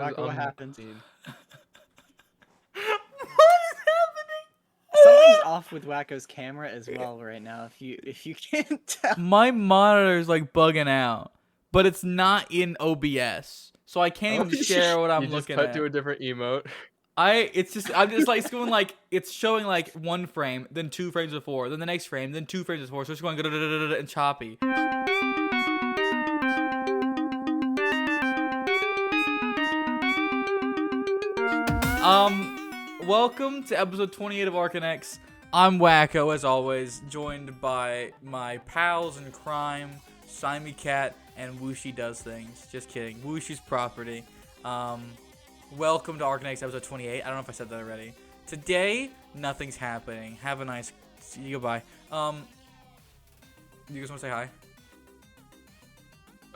Wacko, what happened? unseen. Something's off with Wacko's camera as well right now. If you can't tell. My monitor's like bugging out, but it's not in OBS, so I can't even share what I'm You just looking cut at. to a different emote. I'm just like going like it's showing like one frame, then 2 frames before, then the next frame, then 2 frames before, so it's going and choppy. Welcome to episode 28 of Arcanex. I'm Wacko, as always, joined by my pals in crime, Simey Cat, and Wooshie Does Things. Just kidding. Wooshie's property. Welcome to Arcanex episode 28. I don't know if I said that already. Today, nothing's happening. Have a nice... See you, goodbye. You guys want to say hi?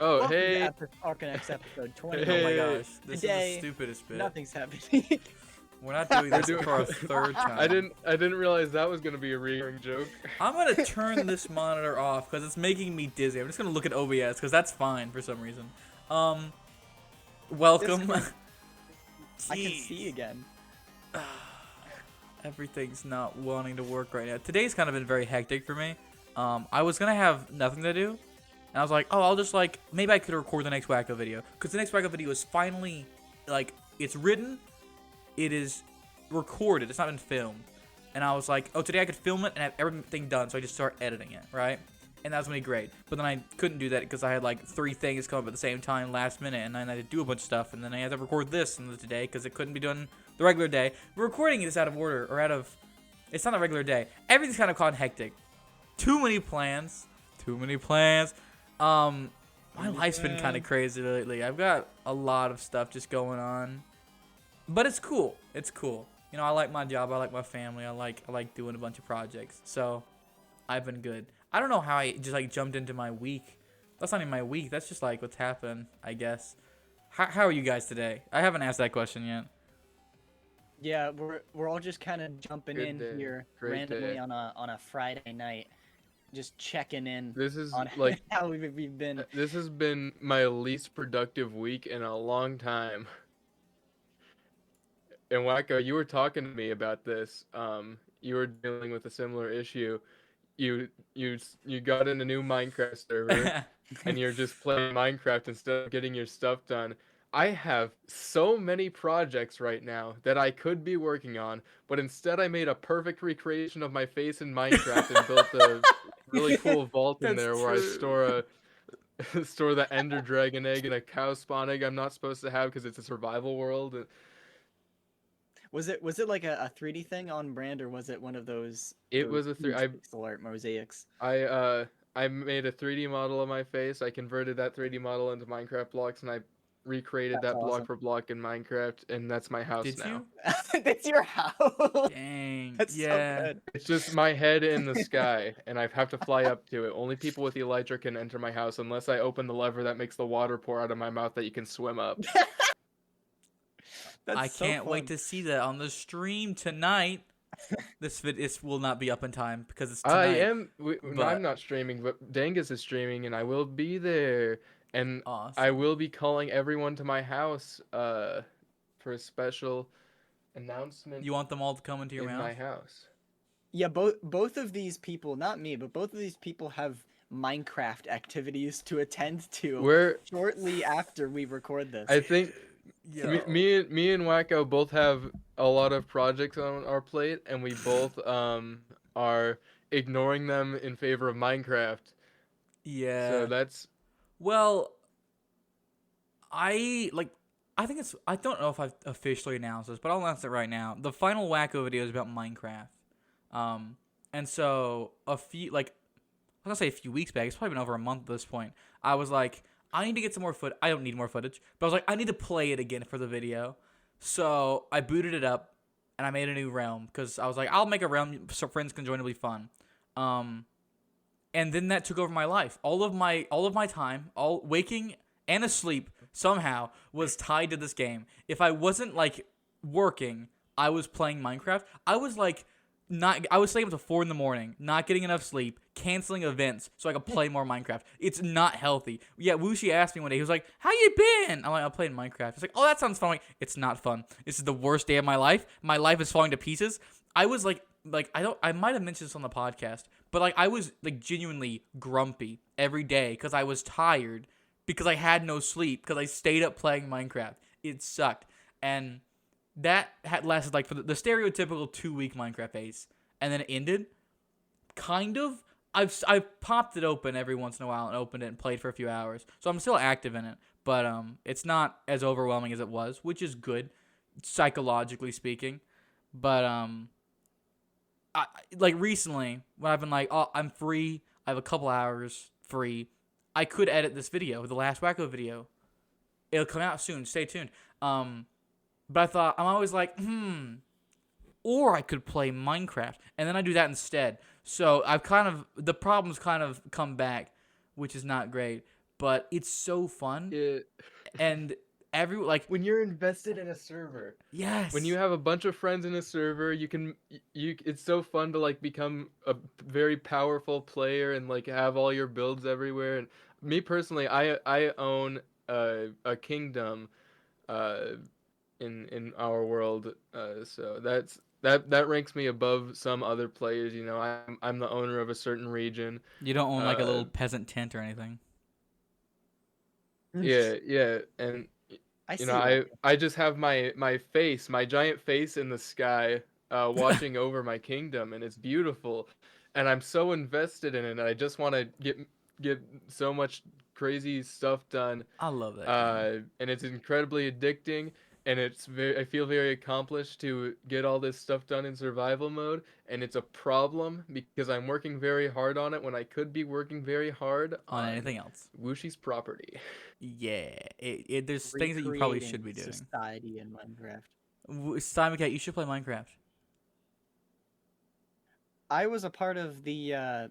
Oh, Welcome hey. to Arcanex episode 20. Hey. Oh my gosh. This Today, is the stupidest bit. Nothing's happening. We're not doing this doing- for a third time. I didn't realize that was gonna be a recurring joke. I'm going to turn this monitor off because it's making me dizzy. I'm just going to look at OBS because that's fine for some reason. Welcome. I can see again. Everything's not wanting to work right now. Today's kind of been very hectic for me. I was going to have nothing to do. And I was like, oh, I'll just like, maybe I could record the next Wacko video. Because the next Wacko video is finally, like, it's written. It is recorded. It's not been filmed. And I was like, oh, today I could film it and have everything done. So I just start editing it, right? And that was going to be great. But then I couldn't do that because I had like 3 things come up at the same time last minute. And then I had to do a bunch of stuff. And then I had to record this today because it couldn't be done the regular day. We're recording this out of order or out of... It's not a regular day. Everything's kind of caught hectic. Too many plans. My life's been kind of crazy lately. I've got a lot of stuff just going on. But it's cool. It's cool. You know, I like my job. I like my family. I like doing a bunch of projects. So, I've been good. I don't know how I just like jumped into my week. That's not even my week. That's just like what's happened, I guess. How are you guys today? I haven't asked that question yet. Yeah, we're all just kind of jumping Good in day. here Great randomly day. on a Friday night, just checking in This is on like how we've been. this has been my least productive week in a long time. And Wacko, you were talking to me about this. You were dealing with a similar issue. You got in a new Minecraft server and you're just playing Minecraft instead of getting your stuff done. I have so many projects right now that I could be working on, but instead I made a perfect recreation of my face in Minecraft and built a really cool vault in That's there where true. I store the Ender Dragon egg and a cow spawn egg I'm not supposed to have because it's a survival world. Was it like a 3D thing on brand, or was it one of those? It was a pixel art mosaics. I made a 3D model of my face. I converted that 3D model into Minecraft blocks, and I recreated That's that block awesome. for block in Minecraft, and that's my house Did now. you? That's your house. Dang. That's yeah. so good. It's just my head in the sky, and I have to fly up to it. Only people with elytra can enter my house unless I open the lever that makes the water pour out of my mouth that you can swim up. That's I so can't wait fun. to see that on the stream tonight. This will not be up in time because it's I tonight. am. but- I'm not streaming, but Dangus is streaming, and I will be there. And Awesome. I will be calling everyone to my house for a special announcement You want them all to come into your in house? my house. Yeah, both of these people, not me, but both of these people have Minecraft activities to attend to Where shortly after we record this. I think Yo. me and Wacko both have a lot of projects on our plate, and we both are ignoring them in favor of Minecraft. Yeah. So that's Well, I think it's. I don't know if I've officially announced this, but I'll announce it right now. The final Wacko video is about Minecraft. And so I was gonna say a few weeks back. It's probably been over a month at this point. I was like, I need to get some more footage. I don't need more footage, but I was like, I need to play it again for the video. So I booted it up, and I made a new realm because I was like, I'll make a realm so friends can join. It'll be fun. And then that took over my life. All of my time, all waking and asleep somehow was tied to this game. If I wasn't like working, I was playing Minecraft. I was like I was staying up to 4 in the morning, not getting enough sleep, canceling events so I could play more Minecraft. It's not healthy. Yeah, Wushi asked me one day, he was like, "How you been?" I'm like, "I'm playing Minecraft." He's like, "Oh, that sounds fun." I'm like, it's not fun. This is the worst day of my life. My life is falling to pieces. I was like I might have mentioned this on the podcast, but like I was like genuinely grumpy every day because I was tired because I had no sleep because I stayed up playing Minecraft. It sucked. And that had lasted like for the stereotypical 2-week Minecraft phase, and then it ended. Kind of. I've popped it open every once in a while and opened it and played for a few hours, so I'm still active in it. But it's not as overwhelming as it was, which is good, psychologically speaking. But I like recently when I've been like, oh, I'm free. I have a couple hours free. I could edit this video, the last Wacko video. It'll come out soon. Stay tuned. But I thought, I'm always like, or I could play Minecraft. And then I do that instead. So the problems kind of come back, which is not great. But it's so fun. Yeah. And when you're invested in a server. Yes. When you have a bunch of friends in a server, it's so fun to like become a very powerful player and like have all your builds everywhere. And me personally, I own a kingdom in our world, so that ranks me above some other players. You know, I'm the owner of a certain region. You don't own like a little peasant tent or anything. Yeah, and I just have my face, my giant face in the sky, watching over my kingdom, and it's beautiful, and I'm so invested in it. And I just want to get so much crazy stuff done. I love that. And it's incredibly addicting. And I feel very accomplished to get all this stuff done in survival mode, and it's a problem because I'm working very hard on it when I could be working very hard on anything else. Wushi's property. Yeah, there's things that you probably should be doing. Society in Minecraft. Simon Cat, you should play Minecraft. I was a part of the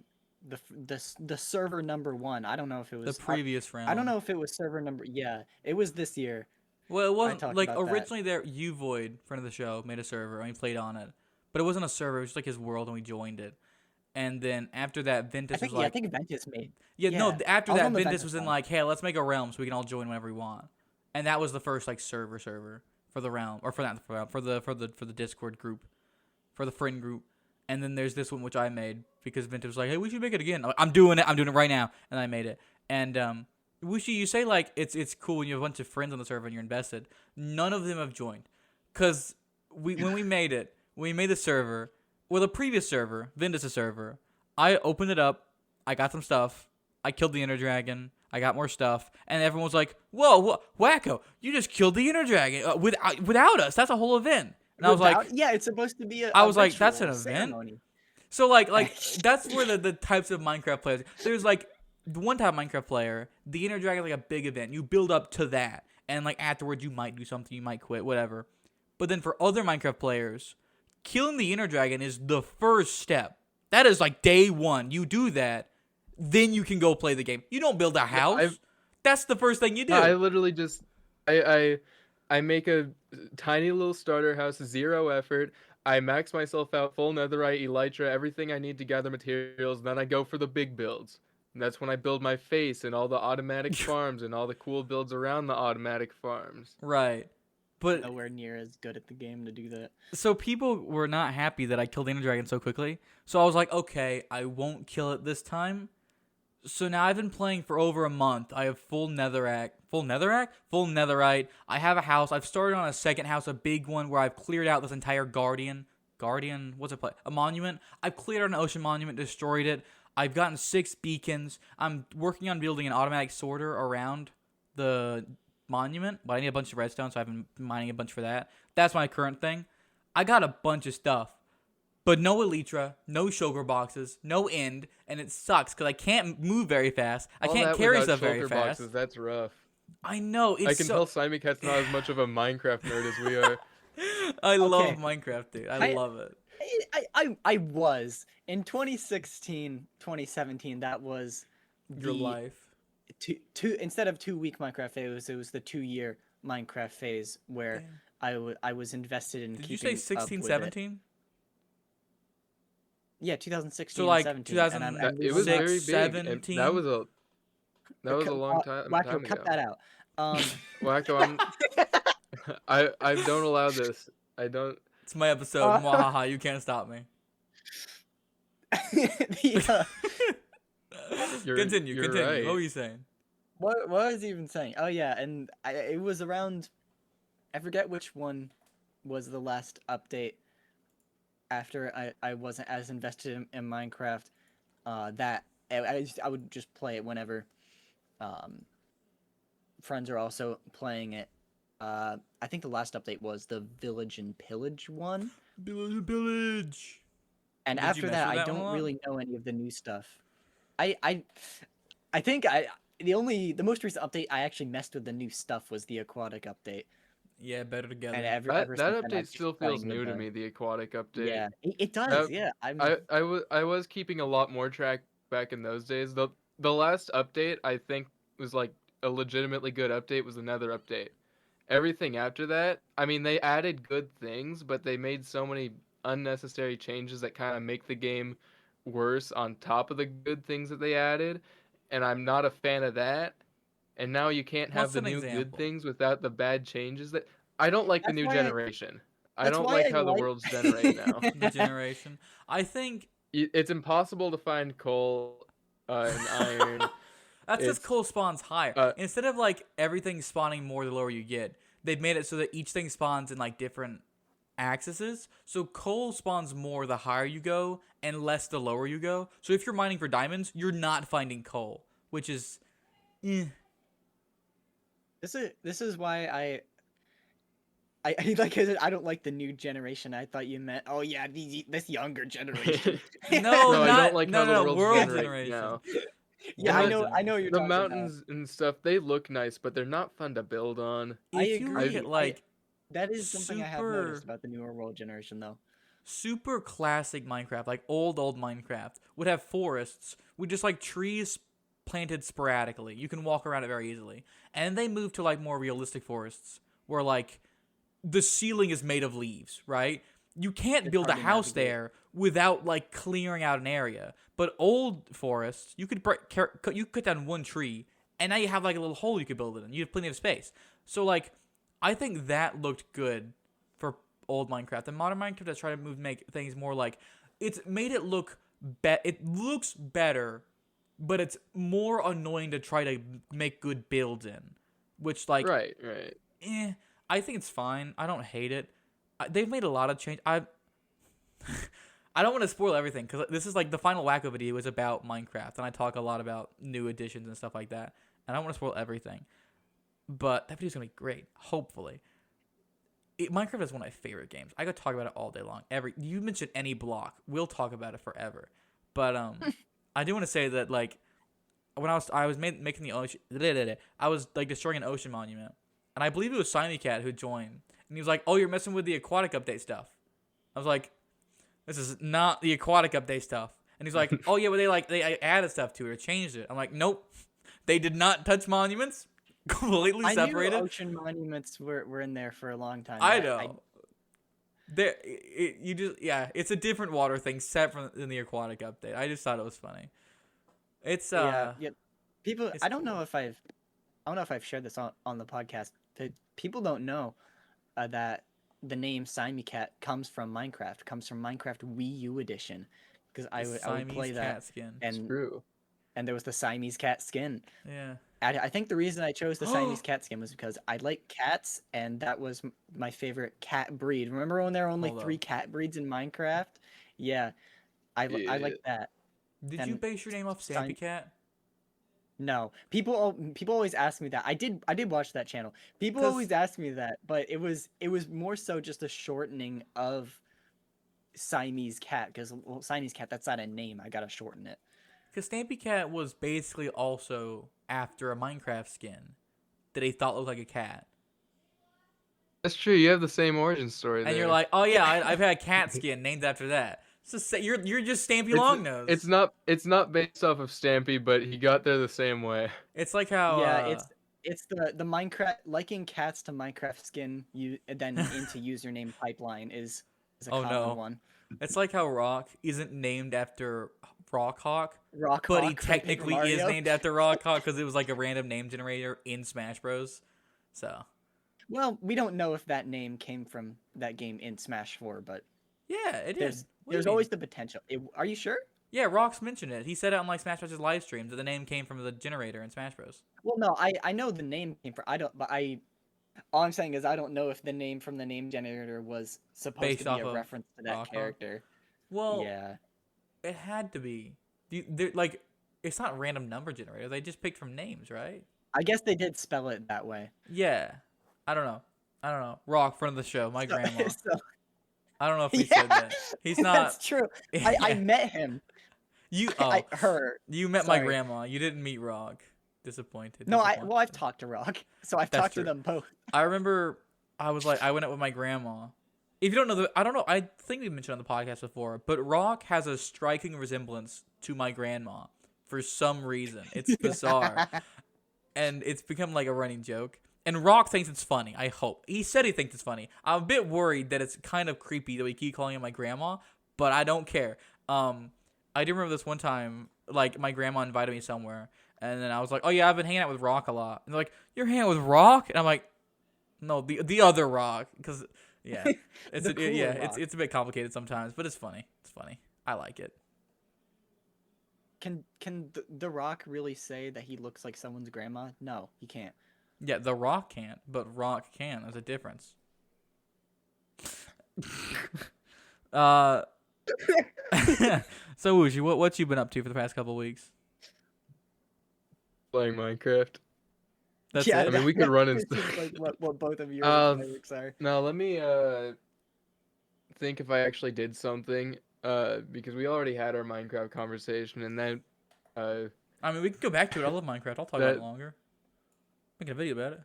server number 1. I don't know if it was the previous round. I don't know if it was server number. Yeah, it was this year. Well, it wasn't like originally there. Void, friend of the show, made a server and we played on it, but it wasn't a server. It was just like his world, and we joined it. And then after that, Ventus was like, I think Ventus made. Yeah, no. After that, Ventus was in like, hey, let's make a realm so we can all join whenever we want. And that was the first like server for the realm, or for the Discord group, for the friend group. And then there's this one which I made because Ventus was like, hey, we should make it again. I'm doing it. I'm doing it right now, and I made it. And Wushi, you say like it's cool when you have a bunch of friends on the server and you're invested. None of them have joined, cause when we made it, we made the server, the previous server, Ventus' server. I opened it up, I got some stuff, I killed the Ender Dragon, I got more stuff, and everyone was like, "Whoa, Wacko, you just killed the Ender Dragon without us. That's a whole event." And I was like, "Yeah, it's supposed to be a." I was like, "That's an ceremony. event." So like that's where the types of Minecraft players. There's like. The one type of Minecraft player, the Ender Dragon is like a big event. You build up to that, and like afterwards you might do something, you might quit, whatever. But then for other Minecraft players, killing the Ender Dragon is the first step. That is like day 1. You do that, then you can go play the game. You don't build a house. That's the first thing you do. I literally just I make a tiny little starter house, 0 effort. I max myself out, full netherite, elytra, everything I need to gather materials. Then I go for the big builds. And that's when I build my face and all the automatic farms and all the cool builds around the automatic farms. Right. But nowhere near as good at the game to do that. So people were not happy that I killed the Ender Dragon so quickly. So I was like, okay, I won't kill it this time. So now I've been playing for over a month. I have full netherite. I have a house. I've started on a second house, a big one where I've cleared out this entire guardian, what's it play? A monument. I've cleared out an ocean monument, destroyed it. I've gotten 6 beacons. I'm working on building an automatic sorter around the monument, but I need a bunch of redstone, so I've been mining a bunch for that. That's my current thing. I got a bunch of stuff, but no elytra, no sugar boxes, no end, and it sucks because I can't move very fast. I can't carry stuff very fast. Boxes, that's rough. I know. I can tell Simon Cat's not as much of a Minecraft nerd as we are. I love Minecraft, dude. I love it. I was in 2016, 2017. That was your life. Instead of 2-week Minecraft phase, it was the 2-year Minecraft phase where I was invested in. Did you say 16, 17? Yeah, 2016 So and like 17, and we It won was that. very big, and 17. that was a long Wacko, time cut ago. that out. Wacko, I don't allow this. I don't. It's my episode. uh, Mwahaha, you can't stop me. the, Continue. You're What right. were you saying? what was he even saying? Oh yeah, and it was around. I forget which one was the last update after I wasn't as invested in Minecraft. That I would just play it whenever um, friends are also playing it. I think the last update was the Village and Pillage one, Village. and Did you after mess that, with I that one a don't lot? really know any of the new stuff. I think the most recent update I actually messed with the new stuff was the aquatic update, Yeah, better and together. ever That since then update I've just still been feels playing with new to the me. The aquatic update. yeah it does That yeah I'm I was keeping a lot more track back in those days. The last update I think was like a legitimately good update was another update. Everything after that, I mean, they added good things, but they made so many unnecessary changes that kind of make the game worse on top of the good things that they added, and I'm not a fan of that. And now you can't have What's the an new good example? things without the bad changes that I don't like the that's new why generation. I that's don't why like I how the like worlds generate now. The generation. I think It's impossible to find coal and iron. that's because It's coal spawns higher. uh Instead of like everything spawning more the lower you get, they've made it so that each thing spawns in like different axes. So coal spawns more the higher you go and less the lower you go. So if you're mining for diamonds, you're not finding coal, which is this is why I like I said, I don't like the new generation. I thought you meant oh yeah this younger generation. no, no, I don't not like how the no worlds world generate generation. now. Yeah, World I know what generation. you're The talking about. mountains and stuff, they look nice, but they're not fun to build on. I If you look agree. at like That is something I have noticed super about the newer world generation though. super classic Minecraft, like old Minecraft, would have forests with just like trees planted sporadically. You can walk around it very easily. And they moved to like more realistic forests where like the ceiling is made of leaves, right? You can't It's build a hard to house navigate. there without like clearing out an area. But old forests, you could you cut down one tree and now you have like a little hole you could build it in. You have plenty of space. So like I think that looked good for old Minecraft. And modern Minecraft has tried to make things more like it's made it look it looks better, but it's more annoying to try to make good builds in. Which like Right. I think it's fine. I don't hate it. They've made a lot of change. I don't want to spoil everything because this is like the final Wacko video is about Minecraft, and I talk a lot about new additions and stuff like that. And I don't want to spoil everything, but that video's gonna be great. Hopefully, Minecraft is one of my favorite games. I could talk about it all day long. You mention any block, we'll talk about it forever. But I do want to say that like when I was making the ocean, I was like destroying an ocean monument, and I believe it was Simon Cat who joined, and he was like, "Oh, you're messing with the aquatic update stuff." I was like, "This is not the aquatic update stuff." And he's like, "Oh yeah, but they added stuff to it or changed it." I'm like, "Nope, they did not touch monuments. Completely I knew separated." ocean monuments were in there for a long time. I know. There, it's a different water thing set from in the aquatic update. I just thought it was funny. It's yeah. People, it's I don't cool. know if I've shared this on the podcast. But people don't know that the name Siamese Cat comes from Minecraft Wii U edition, because I would Siamese play that, cat skin. It's and true. there was the Siamese cat skin. Yeah. I think the reason I chose the Siamese cat skin was because I like cats, and that was my favorite cat breed. Remember when there were only Hold up. 3 cat breeds in Minecraft? Yeah, I Yeah. like that. Did you And base your name off Stampy Cat? No, people always ask me that. I did watch that channel. People 'Cause- always ask me that, but it was more so just a shortening of Siamese cat, because Siamese cat, that's not a name. I gotta shorten it. Because Stampy Cat was basically also after a Minecraft skin that he thought looked like a cat. That's true. You have the same origin story And there. you're like, oh yeah, I've had a cat skin named after that. So you're just Stampy Longnose. It's not based off of Stampy, but he got there the same way. It's like how Yeah, it's the Minecraft liking cats to Minecraft skin you then into username pipeline is is a Oh, common no. one. It's like how Rock isn't named after Rock Hawk, Rock but he Hawk from Paper technically is Mario. named after Rock Hawk because it was like a random name generator in Smash Bros. So Well, we don't know if that name came from that game in Smash 4, but yeah, it is. there's always the potential. Are you sure? Yeah, Rock's mentioned it. He said it on like Smash Bros. Live streams that the name came from the generator in Smash Bros. Well, no, I know the name came from. I don't, but all I'm saying is I don't know if the name from the name generator was supposed Based to be off a of reference to that Rock Hawk? character. Well, Yeah. it had to be. Like, it's not random number generator. They just picked from names, right? I guess they did spell it that way. Yeah. I don't know. Rock, friend of the show, my grandma. So, I don't know if he yeah, said that. He's not. That's true. I Yeah. met him. You Her. you met my Sorry. grandma. You didn't meet Rock. Disappointed. No, disappointed. I've talked to Rock, so I've That's talked true. to them both. I remember I went out with my grandma. If you don't know I don't know. I think we mentioned on the podcast before, but Rock has a striking resemblance to my grandma for some reason. It's bizarre, and it's become like a running joke. And Rock thinks it's funny. I hope he said he thinks it's funny. I'm a bit worried that it's kind of creepy that we keep calling him my grandma, but I don't care. I do remember this one time, like my grandma invited me somewhere, and then I was like, "Oh yeah, I've been hanging out with Rock a lot." And they're like, "You're hanging out with Rock?" And I'm like, "No, the other Rock," because yeah, it's The cooler Rock. it's a bit complicated sometimes, but it's funny. It's funny. I like it. Can the Rock really say that he looks like someone's grandma? No, he can't. Yeah, The Rock can't, but Rock can. There's a difference. So Wushi, what you been up to for the past couple weeks? Playing Minecraft. That's yeah, it. I mean, we could run and that seems like what both of your Um, lyrics are. Now let me think if I actually did something because we already had our Minecraft conversation and then I mean, we can go back to it. I love Minecraft. I'll talk about it longer. Making a video about it.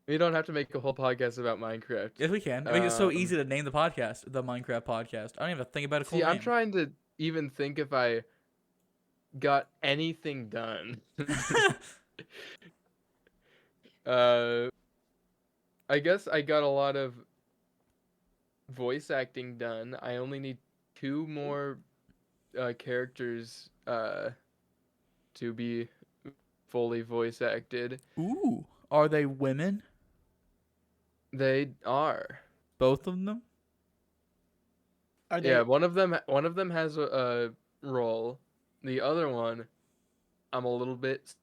we don't have to make a whole podcast about Minecraft. Yes, we can. I mean, it's so easy to name the podcast the Minecraft Podcast. I don't even have to think about a cool See, name. I'm trying to even think if I got anything done. I guess I got a lot of voice acting done. I only need 2 more characters to be fully voice acted. Ooh, are they women? They are. Both of them? Are they? Yeah, one of them has a role. The other one, I'm a little bit.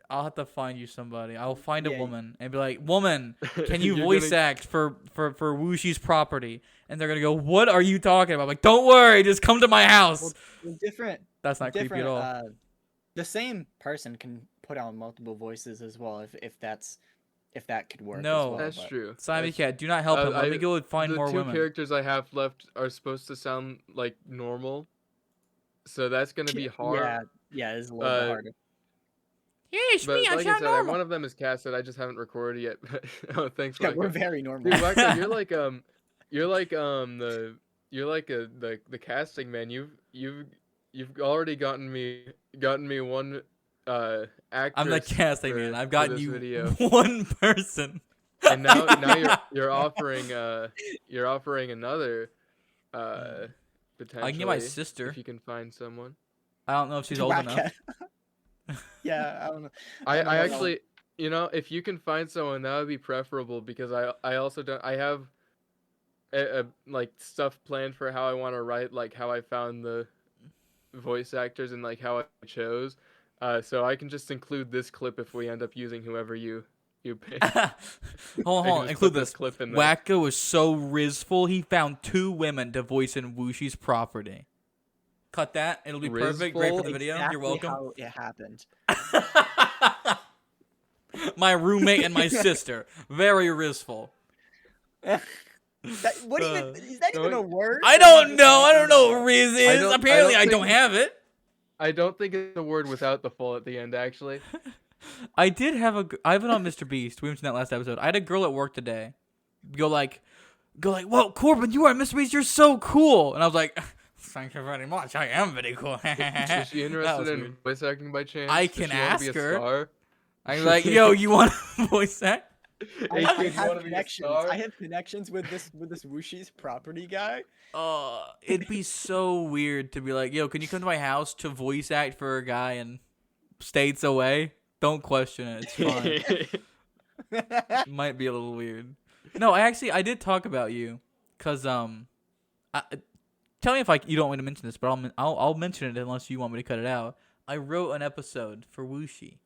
I'll have to find you somebody. I'll find a Yeah. woman and be like, "Woman, can you You're voice gonna- act for Wushi's property?" And they're gonna go, "What are you talking about?" I'm like, "Don't worry, just come to my house." Well, different. That's not creepy at all. The same person can put on multiple voices as well if that could work. No. as well, That's but- true. Simon That's- Cat, do not help him. Let me go and find the more 2 women. characters I have left are supposed to sound like normal, so that's gonna be hard. Yeah, it's a little bit Uh, harder. Yes, But me, I like I sound said, normal. one of them is casted. I just haven't recorded yet. Oh, thanks, Yeah, Wacko. we're very normal. Dude, Wacko, you're like the casting man. You've already gotten me one actress. I'm the casting man. I've gotten this you video. one person. And now you're offering another potentially. I can get my sister. if you can find someone. I don't know if she's old Whack enough. cat. Yeah, I don't know. I don't know. actually, if you can find someone, that would be preferable because I also don't. I have like stuff planned for how I want to write, like how I found the voice actors and like how I chose. So I can just include this clip if we end up using whoever you pick. Hold I on, can just include put this. clip in there. Wacko was so rizful, he found 2 women to voice in Wushi's property. Cut that. It'll be perfect. Great for the video. Exactly You're welcome. How it happened. My roommate and my sister. Very rizful. What even is that even a word? I don't know. I don't know what Riz is. don't- I Apparently, I don't don't think- have it. I don't think it's a word without the full at the end, actually. I did have I have it on Mr. Beast. We mentioned that last episode. I had a girl at work today go like, "Whoa, Corbin, you are Mr. Beast. You're so cool." And I was like, "Thank you very much. I am very cool." Is she That interested was in weird. voice acting by chance? I Does can she wanna be ask a her. star? I'm like, "Yo, you want to voice act?" I, Hey I kid, you have want to be a connections. star? I have connections with this Wushi's property guy. It'd be so weird to be like, yo, can you come to my house to voice act for a guy in states away? Don't question it. It's fine. Might be a little weird. No, I did talk about you, cause tell me if you don't want me to mention this, but I'll mention it unless you want me to cut it out. I wrote an episode for Wuxi,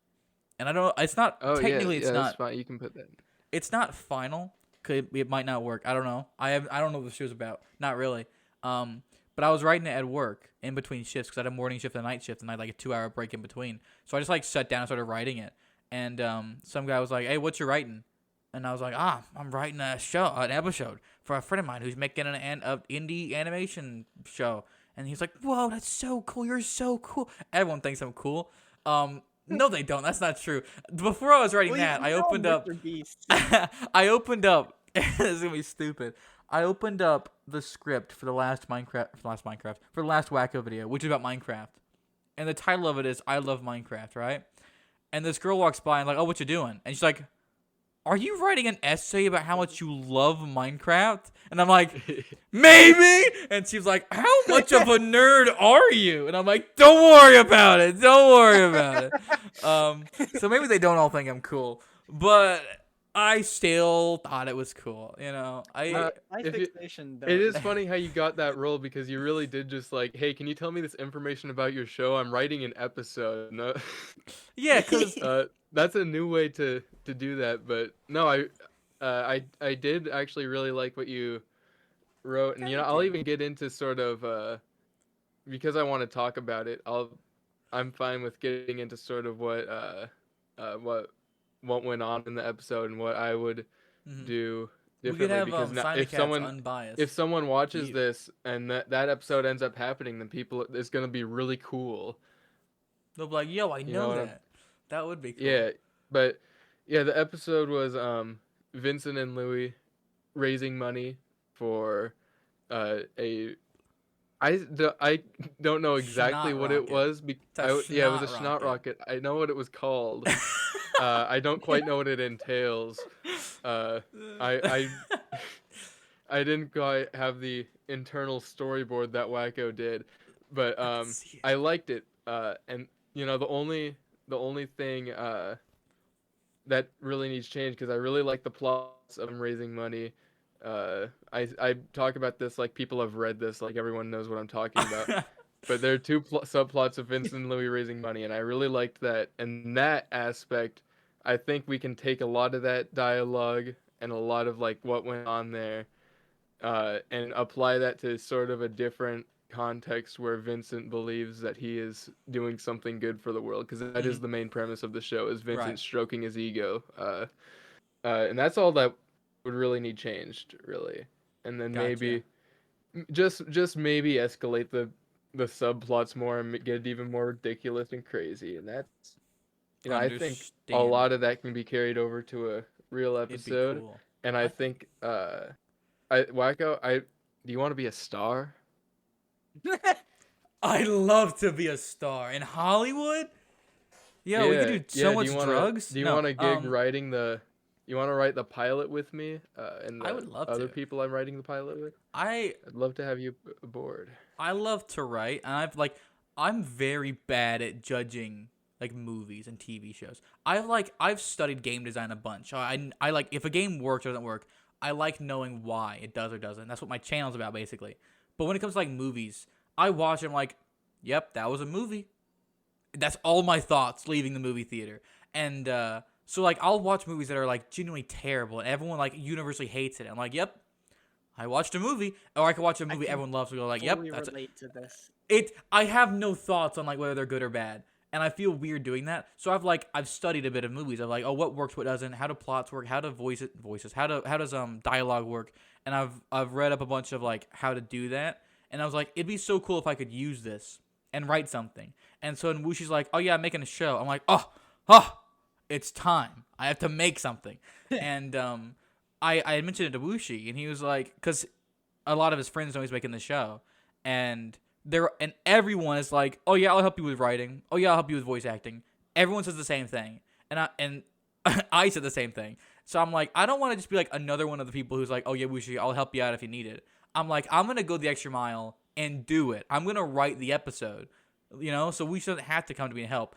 and I don't. It's not Oh yeah, technically. It's yeah, that's not. fine. You can put that. It's not final. It might not work. I don't know. I don't know what the show's about. Not really. But I was writing it at work in between shifts because I had a morning shift and a night shift, and I had like a 2-hour break in between. So I just like sat down and started writing it. And some guy was like, "Hey, what you writing?" And I was like, I'm writing an episode for a friend of mine who's making an indie animation show. And he's like, whoa, that's so cool. You're so cool. Everyone thinks I'm cool. No, they don't. That's not true. Before I was writing that, I opened up. I opened up. This is gonna be stupid. I opened up the script for the last Wacko video, which is about Minecraft. And the title of it is "I Love Minecraft," right? And this girl walks by and like, "Oh, what you doing?" And she's like, "Are you writing an essay about how much you love Minecraft?" And I'm like, "Maybe." And she's like, "How much of a nerd are you?" And I'm like, "Don't worry about it. Don't worry about it." So maybe they don't all think I'm cool, but I still thought it was cool. You know, My If you- fixation, though. It is funny how you got that role because you really did just like, hey, can you tell me this information about your show? I'm writing an episode. No, yeah, because that's a new way to do that. But no, I did actually really like what you wrote, and I'll even get into sort of because I want to talk about it. I'm fine with getting into sort of what went on in the episode and what I would do we could differently have because now, Simon Cat's unbiased. if someone watches view. this and that episode ends up happening, then it's gonna be really cool. They'll be like, "Yo, I You know know that." That would be cool. Yeah, but yeah, the episode was Vincent and Louis raising money for a I don't know exactly Schnot what rocket. it was. Yeah, it was a schnot schnot rocket. I know what it was called. I don't quite know what it entails. I I didn't quite have the internal storyboard that Wacko did, but I liked it. And the only thing that really needs change because I really like the plots of him raising money. I talk about this like people have read this, like everyone knows what I'm talking about. But there are two subplots of Vincent and Louis raising money, and I really liked that. And that aspect, I think we can take a lot of that dialogue and a lot of like what went on there, and apply that to sort of a different context where Vincent believes that he is doing something good for the world, because that is the main premise of the show, is Vincent Right. stroking his ego. And that's all that would really need changed, really. And then Gotcha. maybe just maybe escalate the subplots more and get it even more ridiculous and crazy. And that's I think a Understand. lot of that can be carried over to a real It'd be episode. cool. And I think Wacko, do you want to be a star? I'd love to be a star in Hollywood. Yo, we could do so much drugs. Do you No, want to gig writing the? You want to write the pilot with me? And I the would love other to. people I'm writing the pilot with. I'd love to have you aboard. love to write, and I'm very bad at judging like movies and TV shows. I've studied game design a bunch. I like if a game works or doesn't work. I like knowing why it does or doesn't. That's what my channel's about basically. But when it comes to like movies, I watch it, I'm like, yep, that was a movie. That's all my thoughts leaving the movie theater. And so like I'll watch movies that are like genuinely terrible and everyone like universally hates it. I'm like, yep, I watched a movie. Or I could watch a movie everyone loves and go like, yep, that's relate to this. I have no thoughts on like whether they're good or bad. And I feel weird doing that. So I've studied a bit of movies. I'm like, oh, what works, what doesn't, how do plots work, how do voices, how does dialogue work? And I've read up a bunch of like how to do that. And I was like, it'd be so cool if I could use this and write something. And so when Wushi's like, oh yeah, I'm making a show. I'm like, oh, it's time. I have to make something. And I had mentioned it to Wushi, and he was like, because a lot of his friends know he's making the show, and everyone is like, oh yeah, I'll help you with writing. Oh yeah, I'll help you with voice acting. Everyone says the same thing, and I said the same thing. So I'm like, I don't want to just be like another one of the people who's like, oh yeah, I'll help you out if you need it. I'm like, I'm gonna go the extra mile and do it. I'm gonna write the episode, so we shouldn't have to come to me to help.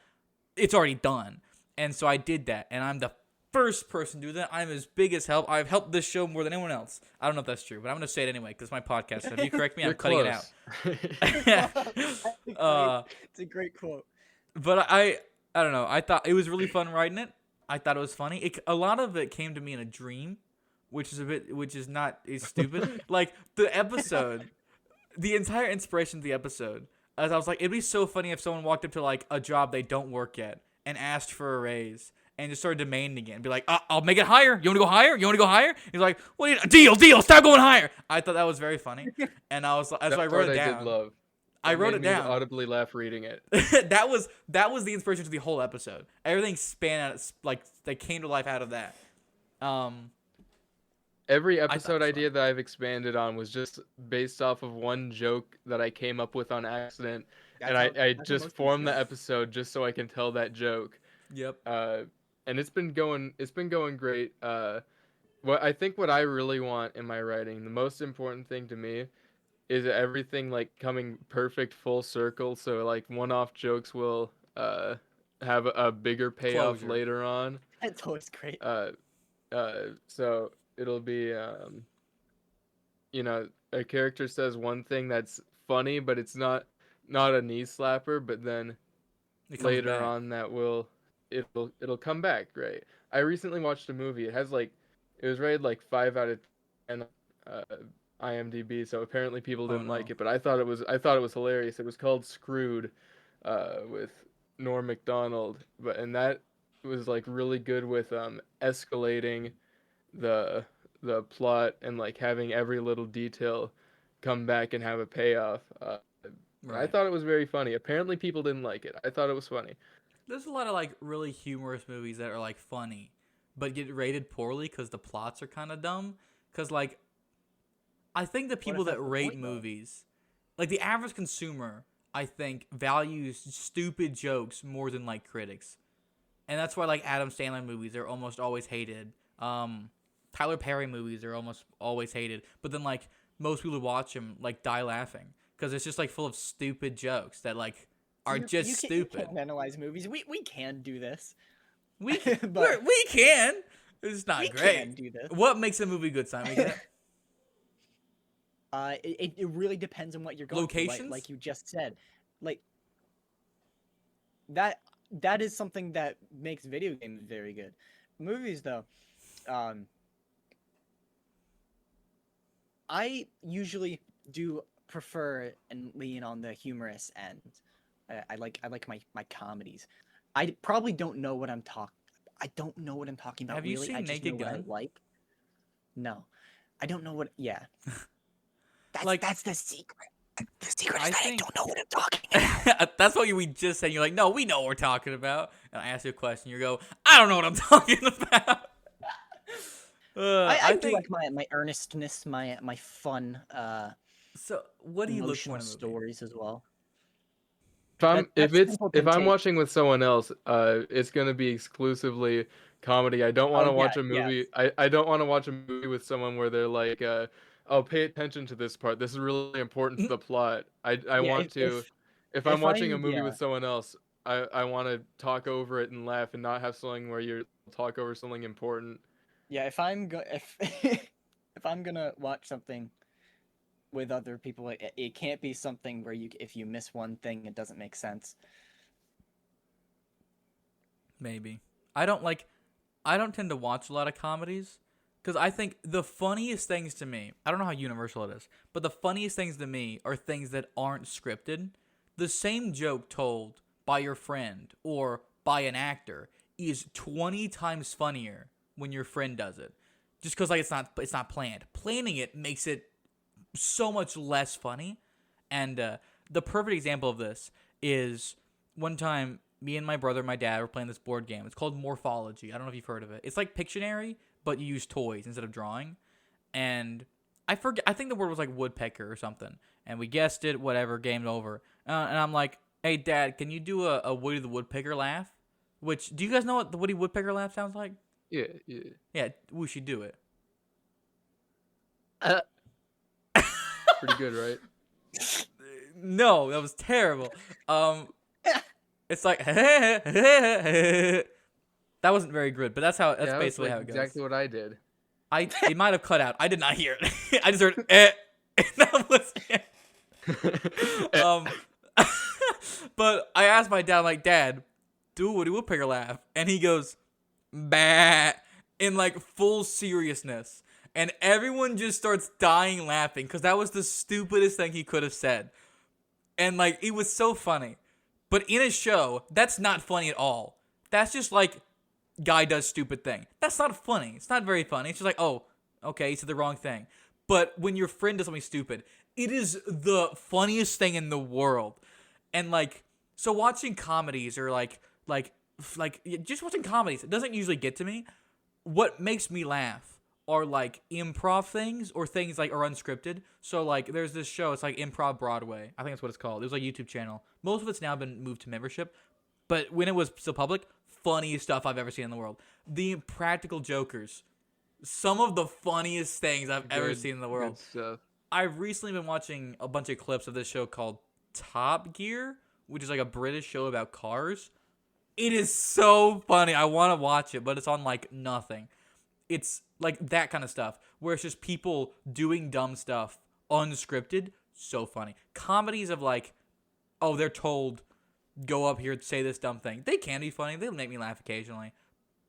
It's already done. And so I did that, and I'm the first person to do that. I'm his biggest help. I've helped this show more than anyone else. I don't know if that's true, but I'm gonna say it anyway because it's my podcast. So if you correct me, I'm cutting it out. It's a great quote. But I don't know. I thought it was really fun writing it. I thought it was funny. A lot of it came to me in a dream, which is stupid. Like the episode, the entire inspiration of the episode, as I was like, it'd be so funny if someone walked up to like a job they don't work at and asked for a raise and just started demanding it and be like, I'll make it higher. You want to go higher? You want to go higher? He's like, deal, stop going higher. I thought that was very funny, and I was that's why I wrote it down. I did love. I wrote it down. Audibly laugh reading it. that was the inspiration to the whole episode. Everything span out, like they came to life out of that. Every episode idea that I've expanded on was just based off of one joke that I came up with on accident, and I just formed the episode just so I can tell that joke. Yep. And it's been going great. What I really want in my writing, the most important thing to me, is everything like coming perfect full circle. So like one-off jokes will have a bigger payoff Closure. later on. That's always great. So it'll be a character says one thing that's funny, but it's not a knee slapper, but then later on it'll come back, right? I recently watched a movie. It was rated like 5 out of 10 IMDb, so apparently people didn't like it, but I thought it was hilarious. It was called Screwed, with Norm Macdonald, and that was like really good with escalating the plot and like having every little detail come back and have a payoff. Right. I thought it was very funny. Apparently people didn't like it. I thought it was funny. There's a lot of like really humorous movies that are like funny, but get rated poorly because the plots are kind of dumb. Because like, I think the people that rate movies, like the average consumer, I think values stupid jokes more than like critics, and that's why like Adam Sandler movies are almost always hated. Tyler Perry movies are almost always hated, but then like most people who watch them like die laughing because it's just like full of stupid jokes that like are just stupid. You can't analyze movies. We can do this. We can. It's not great. We can do this. What makes a movie good, Simon? It really depends on what you're going Locations? for, like you just said. Like that is something that makes video games very good. Movies though, I usually do prefer and lean on the humorous end. I like my comedies. I probably don't know what I'm talking. I don't know what I'm talking about. Have you really. seen I just Naked know what Gun? I like. No, I don't know what. Yeah. That's the secret. The secret is that I don't know what I'm talking about. That's what we just said. You're like, no, we know what we're talking about. And I ask you a question. You go, I don't know what I'm talking about. I do like my earnestness, my fun. So what do you look for in a movie? Stories as well. If I'm watching with someone else, it's gonna be exclusively comedy. I don't want to watch a movie. Yes. I don't want to watch a movie with someone where they're like, "Oh, pay attention to this part. This is really important to the plot." I want to. If I'm watching a movie with someone else, I want to talk over it and laugh and not have something where you talk over something important. Yeah, if I'm gonna watch something with other people, it can't be something where if you miss one thing, it doesn't make sense. Maybe. I don't tend to watch a lot of comedies because I think the funniest things to me, I don't know how universal it is, but the funniest things to me are things that aren't scripted. The same joke told by your friend or by an actor is 20 times funnier when your friend does it. Just because like it's not planned. Planning it makes it so much less funny. And the perfect example of this is one time me and my brother and my dad were playing this board game. It's called Morphology. I don't know if you've heard of it. It's like Pictionary, but you use toys instead of drawing. And I think the word was like woodpecker or something. And we guessed it, whatever, game's over. And I'm like, hey, Dad, can you do a Woody the Woodpecker laugh? Which, do you guys know what the Woody Woodpecker laugh sounds like? Yeah, yeah. Yeah, we should do it. Pretty good, right? No, that was terrible. It's like that wasn't very good, but that's Yeah, that was basically like how it goes. exactly what I did. It might have cut out. I did not hear it. I just heard eh. And that was it. But I asked my dad, I'm like, Dad, do a Woody Woodpecker laugh, and he goes, bah, in like full seriousness, and everyone just starts dying laughing because that was the stupidest thing he could have said, and like it was so funny, but in a show, that's not funny at all. That's just like guy does stupid thing. That's not funny. It's not very funny. It's just like, oh, okay, he said the wrong thing. But when your friend does something stupid, it is the funniest thing in the world. And like, so watching comedies or just watching comedies, it doesn't usually get to me. What makes me laugh are like improv things or things like are unscripted. So like, there's this show. It's like Improv Broadway. I think that's what it's called. It was like a YouTube channel. Most of it's now been moved to membership. But when it was still public, funniest stuff I've ever seen in the world. The Impractical Jokers. Some of the funniest things I've ever seen in the world. Good stuff. I've recently been watching a bunch of clips of this show called Top Gear, which is like a British show about cars. It is so funny. I want to watch it, but it's on like nothing. It's like that kind of stuff where it's just people doing dumb stuff, unscripted. So funny. Comedies of like, oh, they're told, go up here and say this dumb thing. They can be funny. They'll make me laugh occasionally,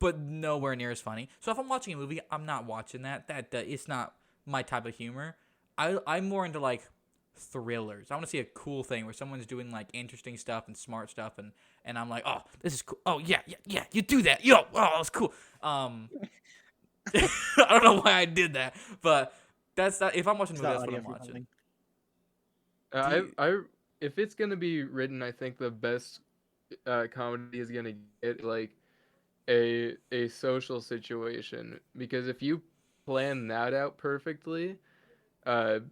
but nowhere near as funny. So if I'm watching a movie, I'm not watching that. It's not my type of humor. I'm more into like thrillers. I want to see a cool thing where someone's doing like interesting stuff and smart stuff, and I'm like, oh, this is cool. Oh yeah, you do that. Yo, oh, that's cool. I don't know why I did that, but that's that. If I'm watching a movie, that's what I'm watching. If it's gonna be written, I think the best comedy is gonna get like a social situation, because if you plan that out perfectly, and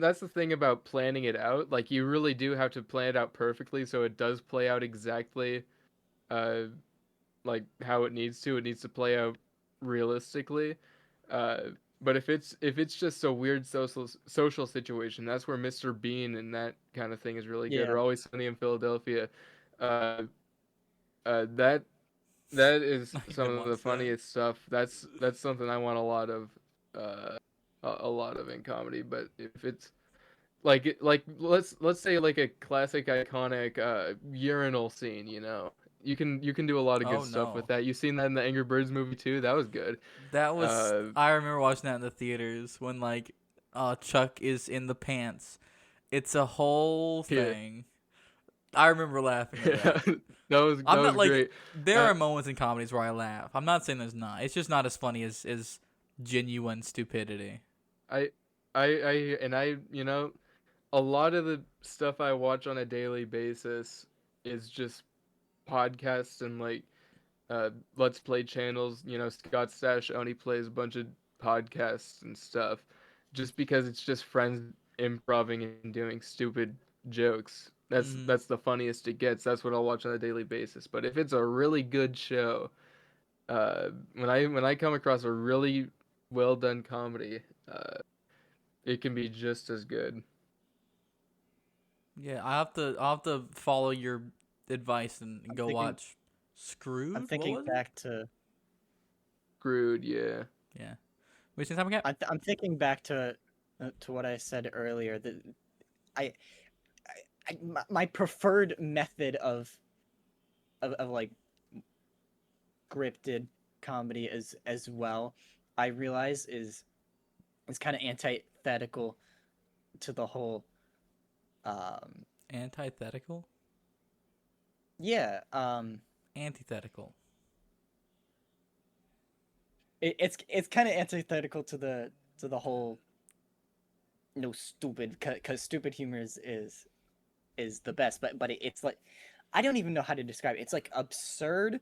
that's the thing about planning it out, like you really do have to plan it out perfectly so it does play out exactly like how it needs to. It needs to play out realistically. But if it's just a weird social situation, that's where Mr. Bean and that kind of thing is really good. Yeah. Or Always Sunny in Philadelphia. That is some of the funniest stuff. That's something I want a lot of in comedy. But if it's like let's say like a classic iconic urinal scene, you can do a lot of good stuff with that. You've seen that in the Angry Birds movie too. That was good. That was I remember watching that in the theaters when like Chuck is in the pants. It's a whole thing. Yeah. I remember laughing at that. that was great. There are moments in comedies where I laugh. I'm not saying there's not. It's just not as funny as genuine stupidity. A lot of the stuff I watch on a daily basis is just podcasts and like let's play channels. Scott Stash only plays a bunch of podcasts and stuff just because it's just friends improvising and doing stupid jokes. That's the funniest it gets. That's what I'll watch on a daily basis. But if it's a really good show, when I come across a really well done comedy, it can be just as good. Yeah, I'll have to follow your advice and go watch Screwed. I'm thinking back to Screwed. Yeah. Yeah. Wait, time again? I'm thinking back to what I said earlier, that my preferred method of like scripted comedy as well, I realize is kind of antithetical to the whole antithetical? Yeah, antithetical. It's kind of antithetical to the whole stupid, cuz stupid humor is the best, but it's like, I don't even know how to describe it. It's like absurd,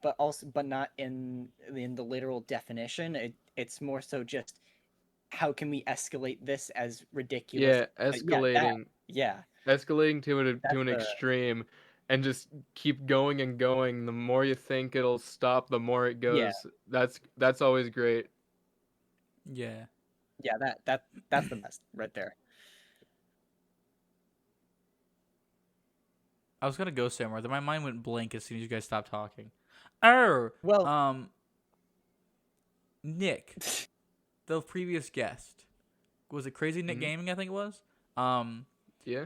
but not in the literal definition. It's more so just, how can we escalate this as ridiculous? Yeah, escalating. Yeah. Escalating to an extreme, and just keep going and going. The more you think it'll stop, the more it Yeah. goes. That's always great. Yeah. Yeah, that's the best right there. I was gonna go somewhere. Then my mind went blank as soon as you guys stopped talking. Oh, Well, Nick, the previous guest, was it Crazy Nick Mhm. Gaming? I think it was. Yeah.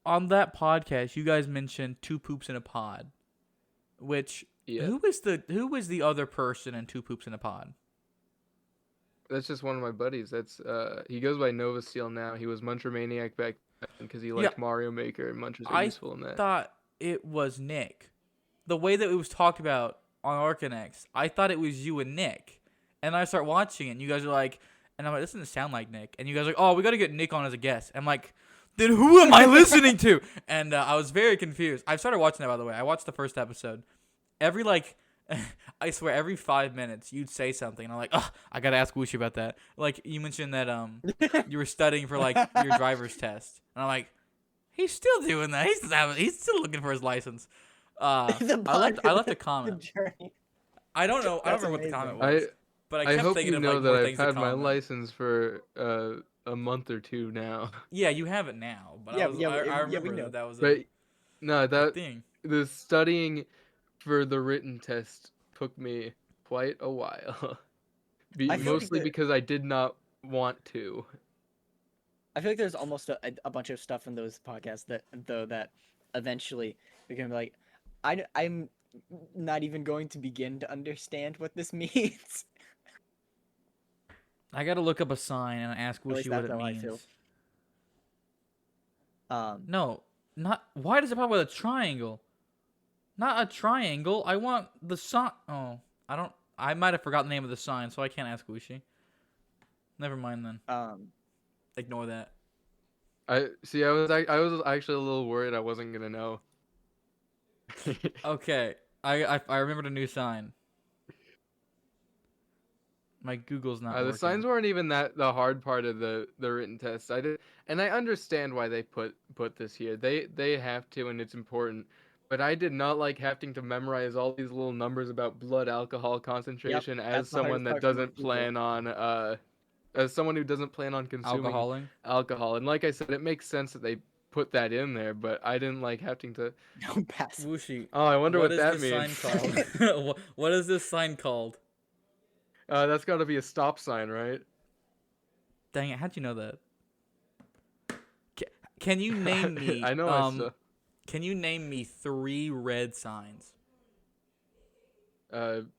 On that podcast, you guys mentioned Two Poops in a Pod, which Yeah. who was the other person in Two Poops in a Pod? That's just one of my buddies. That's he goes by Nova Steel now. He was Muncher Maniac back then because he liked Mario Maker, and Munchers are I useful in that. thought it was Nick. The way that it was talked about on Arcanex, I thought it was you and Nick. And I start watching it, and you guys are like, and I'm like, this doesn't sound like Nick. And you guys are like, oh, we got to get Nick on as a guest. I'm like, then who am I listening to? And I was very confused. I started watching that, by the way. I watched the first episode. I swear, every 5 minutes, you'd say something, and I'm like, oh, I got to ask Wooshi about that. Like, you mentioned that you were studying for, like, your driver's test. And I'm like, he's still doing that. He's still looking for his license. I left a comment. journey. I don't know. I don't That's remember what the comment was. But I I kept hope thinking you of know like more that I've things to had my comment. license for a month or two now. Yeah, you have it now. But Yeah, I we remember know. that was But a no, that thing. the studying for the written test took me quite a while. I feel like Mostly because I did not want to. I feel like there's almost a bunch of stuff in those podcasts that eventually we're gonna be like, I'm not even going to begin to understand what this means. I got to look up a sign and ask At least Wooshi what that's it how I feel. means. No, not. Why does it pop with a triangle? Not a triangle. I want the sign. Oh, I don't. I might have forgotten the name of the sign, so I can't ask Wooshi. Never mind then. Ignore that. I was actually a little worried I wasn't gonna know. Okay, I remembered a new sign. My Google's not working. The signs weren't even the hard part of the written test. And I understand why they put this here. They have to, and it's important. But I did not like having to memorize all these little numbers about blood alcohol concentration that's as the hardest someone that part for most doesn't people. plan on as someone who doesn't plan on consuming Alcoholing. alcohol. And like I said, it makes sense that they put that in there, but I didn't like having to. No pass. Wooshi. Oh, I wonder what is that this means. sign called? What is this sign called? That's got to be a stop sign, right? Dang it! How'd you know that? Can you name me? I know. Can you name me 3 red signs?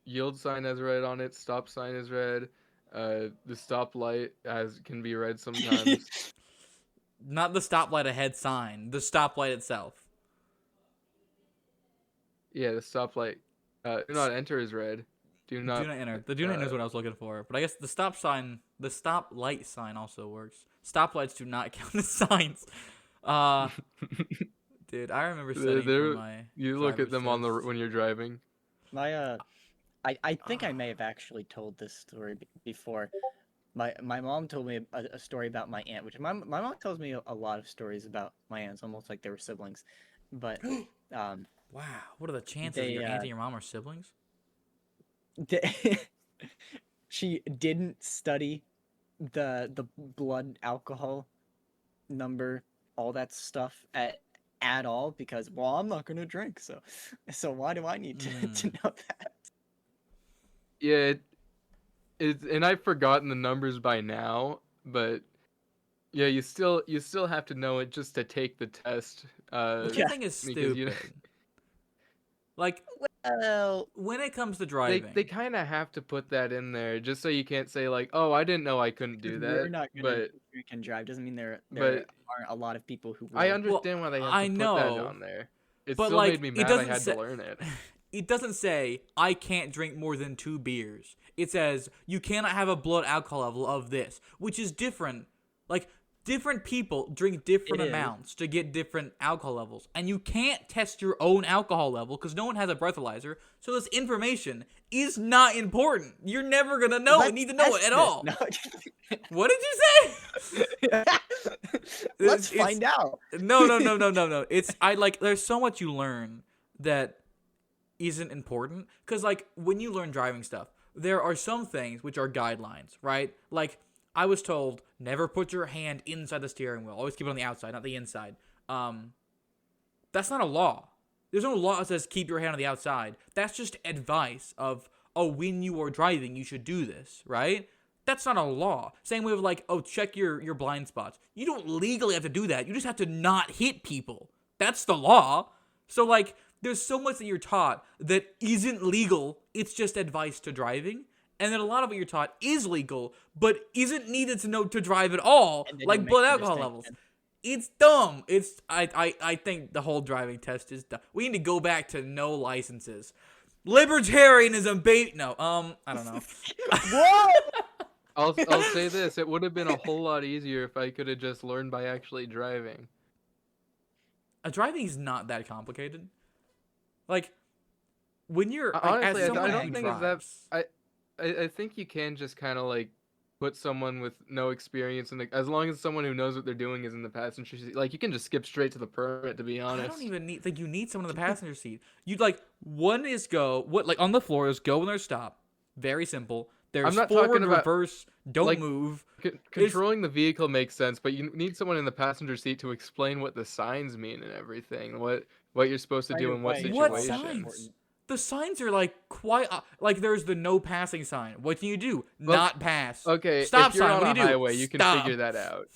Yield sign has red on it. Stop sign is red. The stoplight can be red sometimes. Not the stoplight ahead sign. The stoplight itself. Yeah, the stoplight. Do not enter is red. Do not enter. The do not enter is what I was looking for. But I guess the stop sign, the stoplight sign also works. Stoplights do not count as signs. Dude, I remember studying for my. You look at driver's them on test. when you're driving. I think I may have actually told this story before. My mom told me a story about my aunt, which my mom tells me a lot of stories about my aunts, almost like they were siblings. But wow, what are the chances your aunt and your mom are siblings? She didn't study the blood alcohol number, all that stuff at all because, well, I'm not gonna drink, so why do I need to know that? Yeah, and I've forgotten the numbers by now, but yeah, you still have to know it just to take the test. Which I think is stupid. Like, well, when it comes to driving, they kind of have to put that in there just so you can't say like, oh, I didn't know I couldn't do that. We're not gonna drink and drive doesn't mean there aren't a lot of people who will. I understand why they have to put that on there. It still made me mad I had to learn it. It doesn't say I can't drink more than 2 beers. It says you cannot have a blood alcohol level of this, which is different. Like, different people drink different It is. amounts to get different alcohol levels, and you can't test your own alcohol level because no one has a breathalyzer. So this information is not important. You're never gonna know it. Need to know it at all. No. What did you say? Let's It's- find out. No. It's there's so much you learn that isn't important. Cause like when you learn driving stuff, there are some things which are guidelines, right? Like I was told never put your hand inside the steering wheel. Always keep it on the outside, not the inside. That's not a law. There's no law that says keep your hand on the outside. That's just advice of, oh, when you are driving, you should do this, right? That's not a law. Same way with like, oh, check your blind spots. You don't legally have to do that. You just have to not hit people. That's the law. So like, there's so much that you're taught that isn't legal. It's just advice to driving. And then a lot of what you're taught is legal, but isn't needed to know to drive at all, And then like you make blood the alcohol levels. distinction. It's dumb. I think the whole driving test is dumb. We need to go back to no licenses. Libertarianism, baby. No, I don't know. Whoa! I'll say this: it would have been a whole lot easier if I could have just learned by actually driving. Driving is not that complicated. Like when you're like, Honestly, as I someone don't who think it's drives, that. I think you can just kind of like put someone with no experience in the, as long as someone who knows what they're doing is in the passenger seat. Like you can just skip straight to the permit. To be honest, I don't even think you need someone in the passenger seat. You'd like one is go what like on the floor is go when there's stop. Very simple. There's not forward, talking about, reverse, don't like, move. Controlling the vehicle makes sense, but you need someone in the passenger seat to explain what the signs mean and everything. What you're supposed to do in what Right situation. away. What signs? The signs are like quite like there's the no passing sign. What can you do? Well, Not pass. Okay, Stop if you're sign. on What a do you do? highway, you can Stop. figure that out.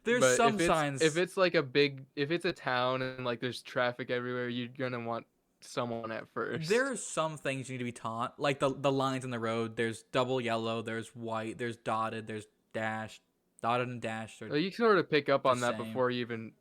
There's But some if it's, signs. if it's like if it's a town and like there's traffic everywhere, you're gonna want someone at first. There's some things you need to be taught, like the lines in the road. There's double yellow. There's white. There's dotted. There's dashed. Dotted and dashed. Well, you sort of pick up the on that same. before you even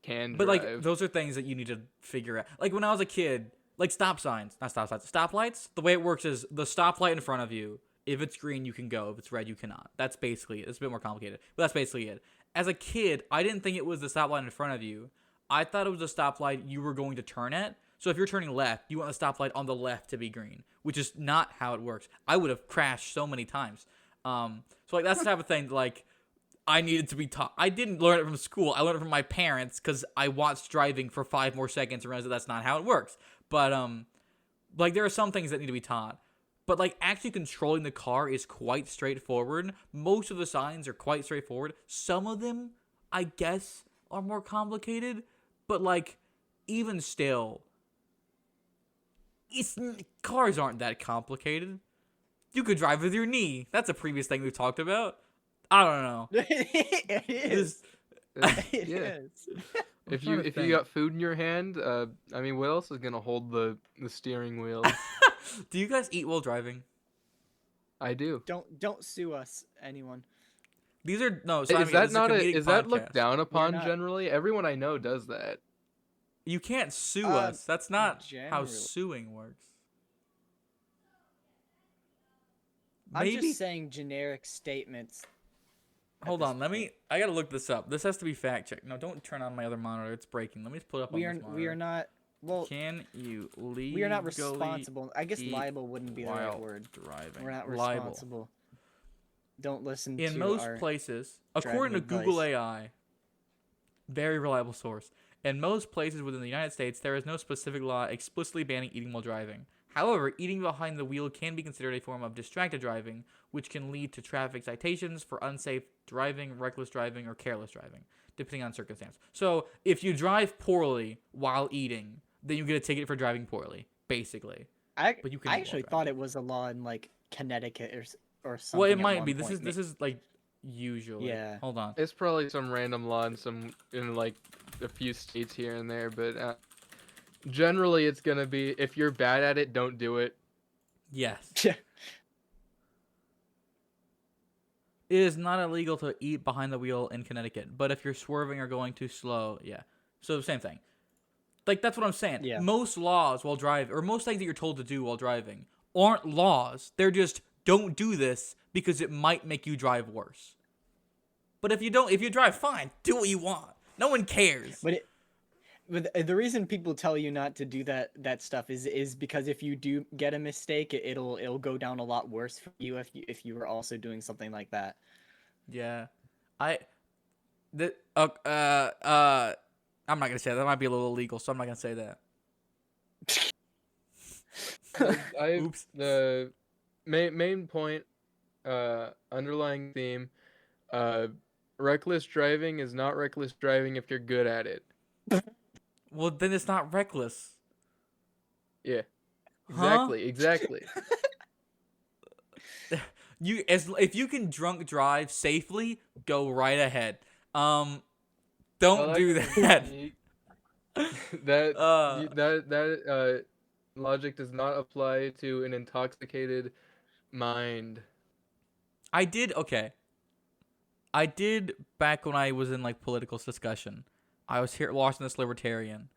can But drive. like those are things that you need to figure out. Like when I was a kid, like stop signs, not stop signs, stoplights. The way it works is the stoplight in front of you. If it's green, you can go. If it's red, you cannot. That's basically it. It's a bit more complicated, but that's basically it. As a kid, I didn't think it was the stoplight in front of you. I thought it was a stoplight you were going to turn at. So if you're turning left, you want the stoplight on the left to be green, which is not how it works. I would have crashed so many times. So like that's the type of thing like I needed to be taught. I didn't learn it from school. I learned it from my parents because I watched driving for 5 more seconds and realized that that's not how it works. But like there are some things that need to be taught. But like actually controlling the car is quite straightforward. Most of the signs are quite straightforward. Some of them, I guess, are more complicated. But like even still, cars aren't that complicated. You could drive with your knee. That's a previous thing we've talked about. I don't know. It is. It yeah. is. If trying you to think. got food in your hand, I mean, what else is gonna hold the steering wheel? Do you guys eat while driving? I do. Don't sue us, anyone. These are no. Is Simon, this that is not a a? comedic Is that looked podcast. down upon not- generally? Everyone I know does that. You can't sue Uh, us. That's not how generally. suing works. I'm Maybe. just saying generic statements. at Hold this on. I gotta look this up. This has to be fact checked. No, don't turn on my other monitor. It's breaking. Let me just put it up We on are this monitor. we are not. Well, Can you legally we are not responsible. I guess eat liable wouldn't be the right while word. driving? We're not Liable. responsible. Don't listen In to most our places, according to driving Google advice. AI, very reliable source. In most places within the United States, there is no specific law explicitly banning eating while driving. However, eating behind the wheel can be considered a form of distracted driving, which can lead to traffic citations for unsafe driving, reckless driving, or careless driving, depending on circumstance. So, if you drive poorly while eating, then you get a ticket for driving poorly, basically. But you can I eat while actually driving. thought it was a law in like Connecticut or something. Well, it at might one be. This point. is like usually. Yeah. Hold on. It's probably some random law in like a few states here and there, but generally it's gonna be if you're bad at it, don't do it. Yes. Yeah. It is not illegal to eat behind the wheel in Connecticut, but if you're swerving or going too slow, yeah. So same thing. Like that's what I'm saying. Yeah. Most laws while driving, or most things that you're told to do while driving, aren't laws. They're just don't do this because it might make you drive worse. But if you drive, fine, do what you want. No one cares. But the reason people tell you not to do that stuff is because if you do get a mistake, it'll go down a lot worse for you if you were also doing something like that. Yeah, I'm not gonna say that. That might be a little illegal, so I'm not gonna say that. Oops. The main point, underlying theme, reckless driving is not reckless driving if you're good at it. Well, then it's not reckless. Yeah, Huh? exactly. If you can drunk drive safely, go right ahead. Don't do that. That logic does not apply to an intoxicated mind. I did back when I was in like political discussion. I was here watching this libertarian,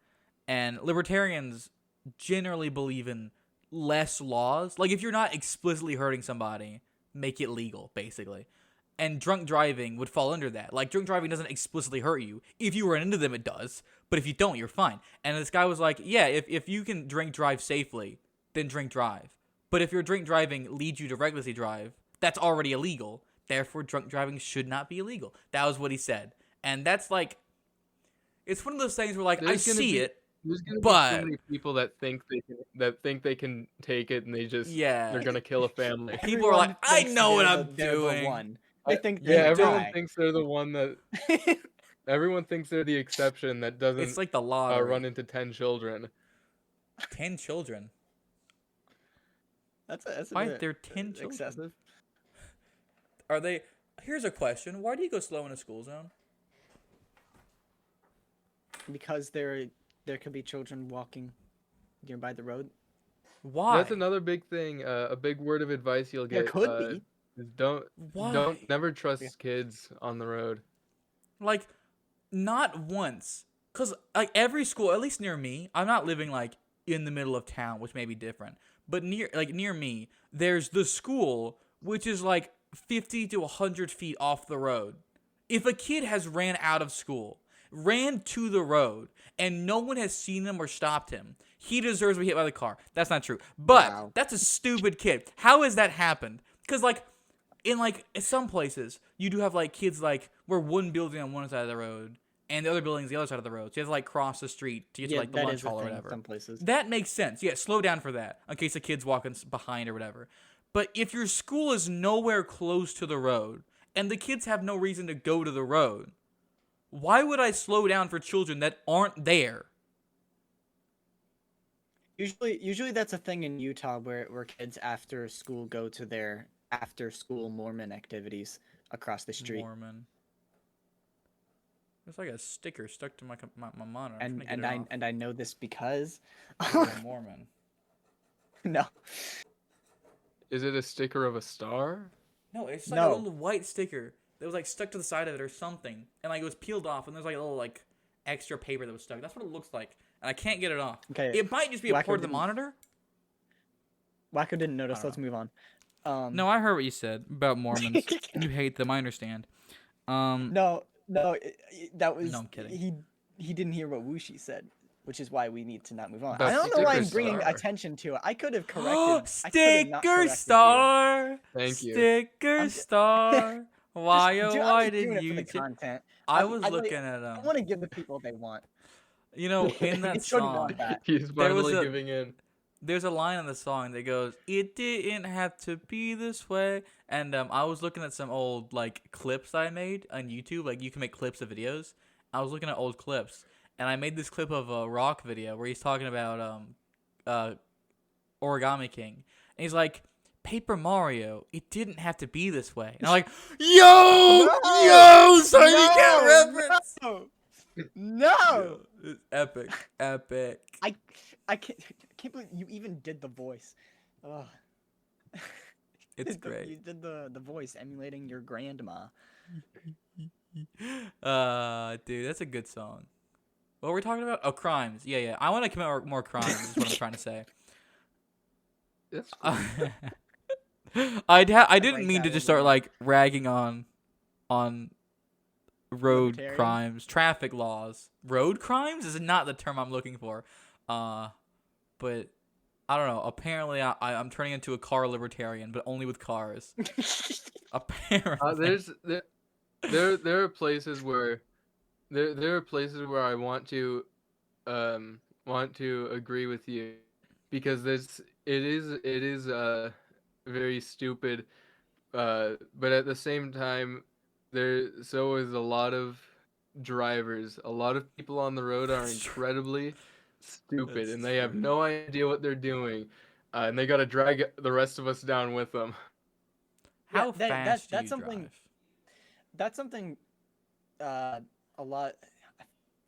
and libertarians generally believe in less laws. Like if you're not explicitly hurting somebody, make it legal, basically. And drunk driving would fall under that. Like drunk driving doesn't explicitly hurt you. If you run into them, it does. But if you don't, you're fine. And this guy was like, yeah, if you can drink drive safely, then drink drive. But if your drink driving leads you to recklessly drive, that's already illegal. Therefore, drunk driving should not be illegal. That was what he said. And that's like, it's one of those things where like I see it, There's gonna but be so many people that think they can take it, and yeah, they're gonna kill a family. People are like, I Thinks know what they're I'm they're the doing. one. They think Yeah, they everyone die. thinks they're the one that. Everyone thinks they're the exception that doesn't It's like the lottery. run into 10 children. 10 children. That's a Why bit there 10 children? excessive. Are they? Here's a question: why do you go slow in a school zone? Because there could be children walking nearby the road. Why? That's another big thing. A big word of advice you'll There get. could be. Is Why? never trust kids on the road. Like, not once. Cause like every school, at least near me, I'm not living like in the middle of town, which may be different. But near me, there's the school, which is like 50 to 100 feet off the road. If a kid has ran out of school, ran to the road, and no one has seen him or stopped him, he deserves to be hit by the car. That's not true. But Wow. that's a stupid kid. How has that happened? Because like in like some places, you do have like kids like where one building on one side of the road and the other building's the other side of the road. So you have to like cross the street to get to like the that lunch is a hall or thing in whatever. some places. That makes sense. Yeah, slow down for that in case the kid's walking behind or whatever. But if your school is nowhere close to the road and the kids have no reason to go to the road, why would I slow down for children that aren't there? Usually that's a thing in Utah where kids after school go to their after school Mormon activities across the street. Mormon. There's like a sticker stuck to my monitor. I'm trying to get it off. And I know this because You're a Mormon. no. Is it a sticker of a star? No, it's like a little white sticker that was like stuck to the side of it or something, and like it was peeled off, and there's like a little like extra paper that was stuck. That's what it looks like, and I can't get it off. Okay. It might just be a Wacko part of the didn't- monitor. Wacko didn't notice. I don't Let's move on. No, I heard what you said about Mormons. You hate them. I understand. No, that was. No, I'm kidding. He didn't hear what Wushi said, which is why we need to not move on. About I don't know why I'm sticker bringing star. attention to it. I could have corrected. I could have not Sticker corrected star. Thank you. Sticker I'm- star. Why you. oh Dude, why I'm just doing did it you? for the content. I I- was I like- looking at I want to give the people what they want. You know, in that They shouldn't song, want that. He's There was finally a- giving in. there's a line in the song that goes, "It didn't have to be this way." And I was looking at some old like clips I made on YouTube. Like you can make clips of videos. I was looking at old clips, and I made this clip of a Rock video where he's talking about Origami King, and he's like, "Paper Mario, it didn't have to be this way." And I'm like, "Yo, son, you can't reference." No. It's epic, epic. I can't believe you even did the voice. Ugh. It's You great. did the voice emulating your grandma. Dude, that's a good song. What were we talking about? Oh, crimes. Yeah. I want to commit more crimes. Is what I'm trying to say. That's I didn't Break mean to that just one start down. like ragging on road Libertarian? crimes, traffic laws. Road crimes is not the term I'm looking for. But I don't know. Apparently, I'm turning into a car libertarian, but only with cars. Apparently, There are places where there are places where I want to agree with you, because it is very stupid, but at the same time there so is a lot of drivers. A lot of people on the road are That's true. incredibly stupid, That's and they have true. no idea what they're doing, and they got to drag the rest of us down with them. How Yeah, fast do that's you something. drive? That's something. A lot.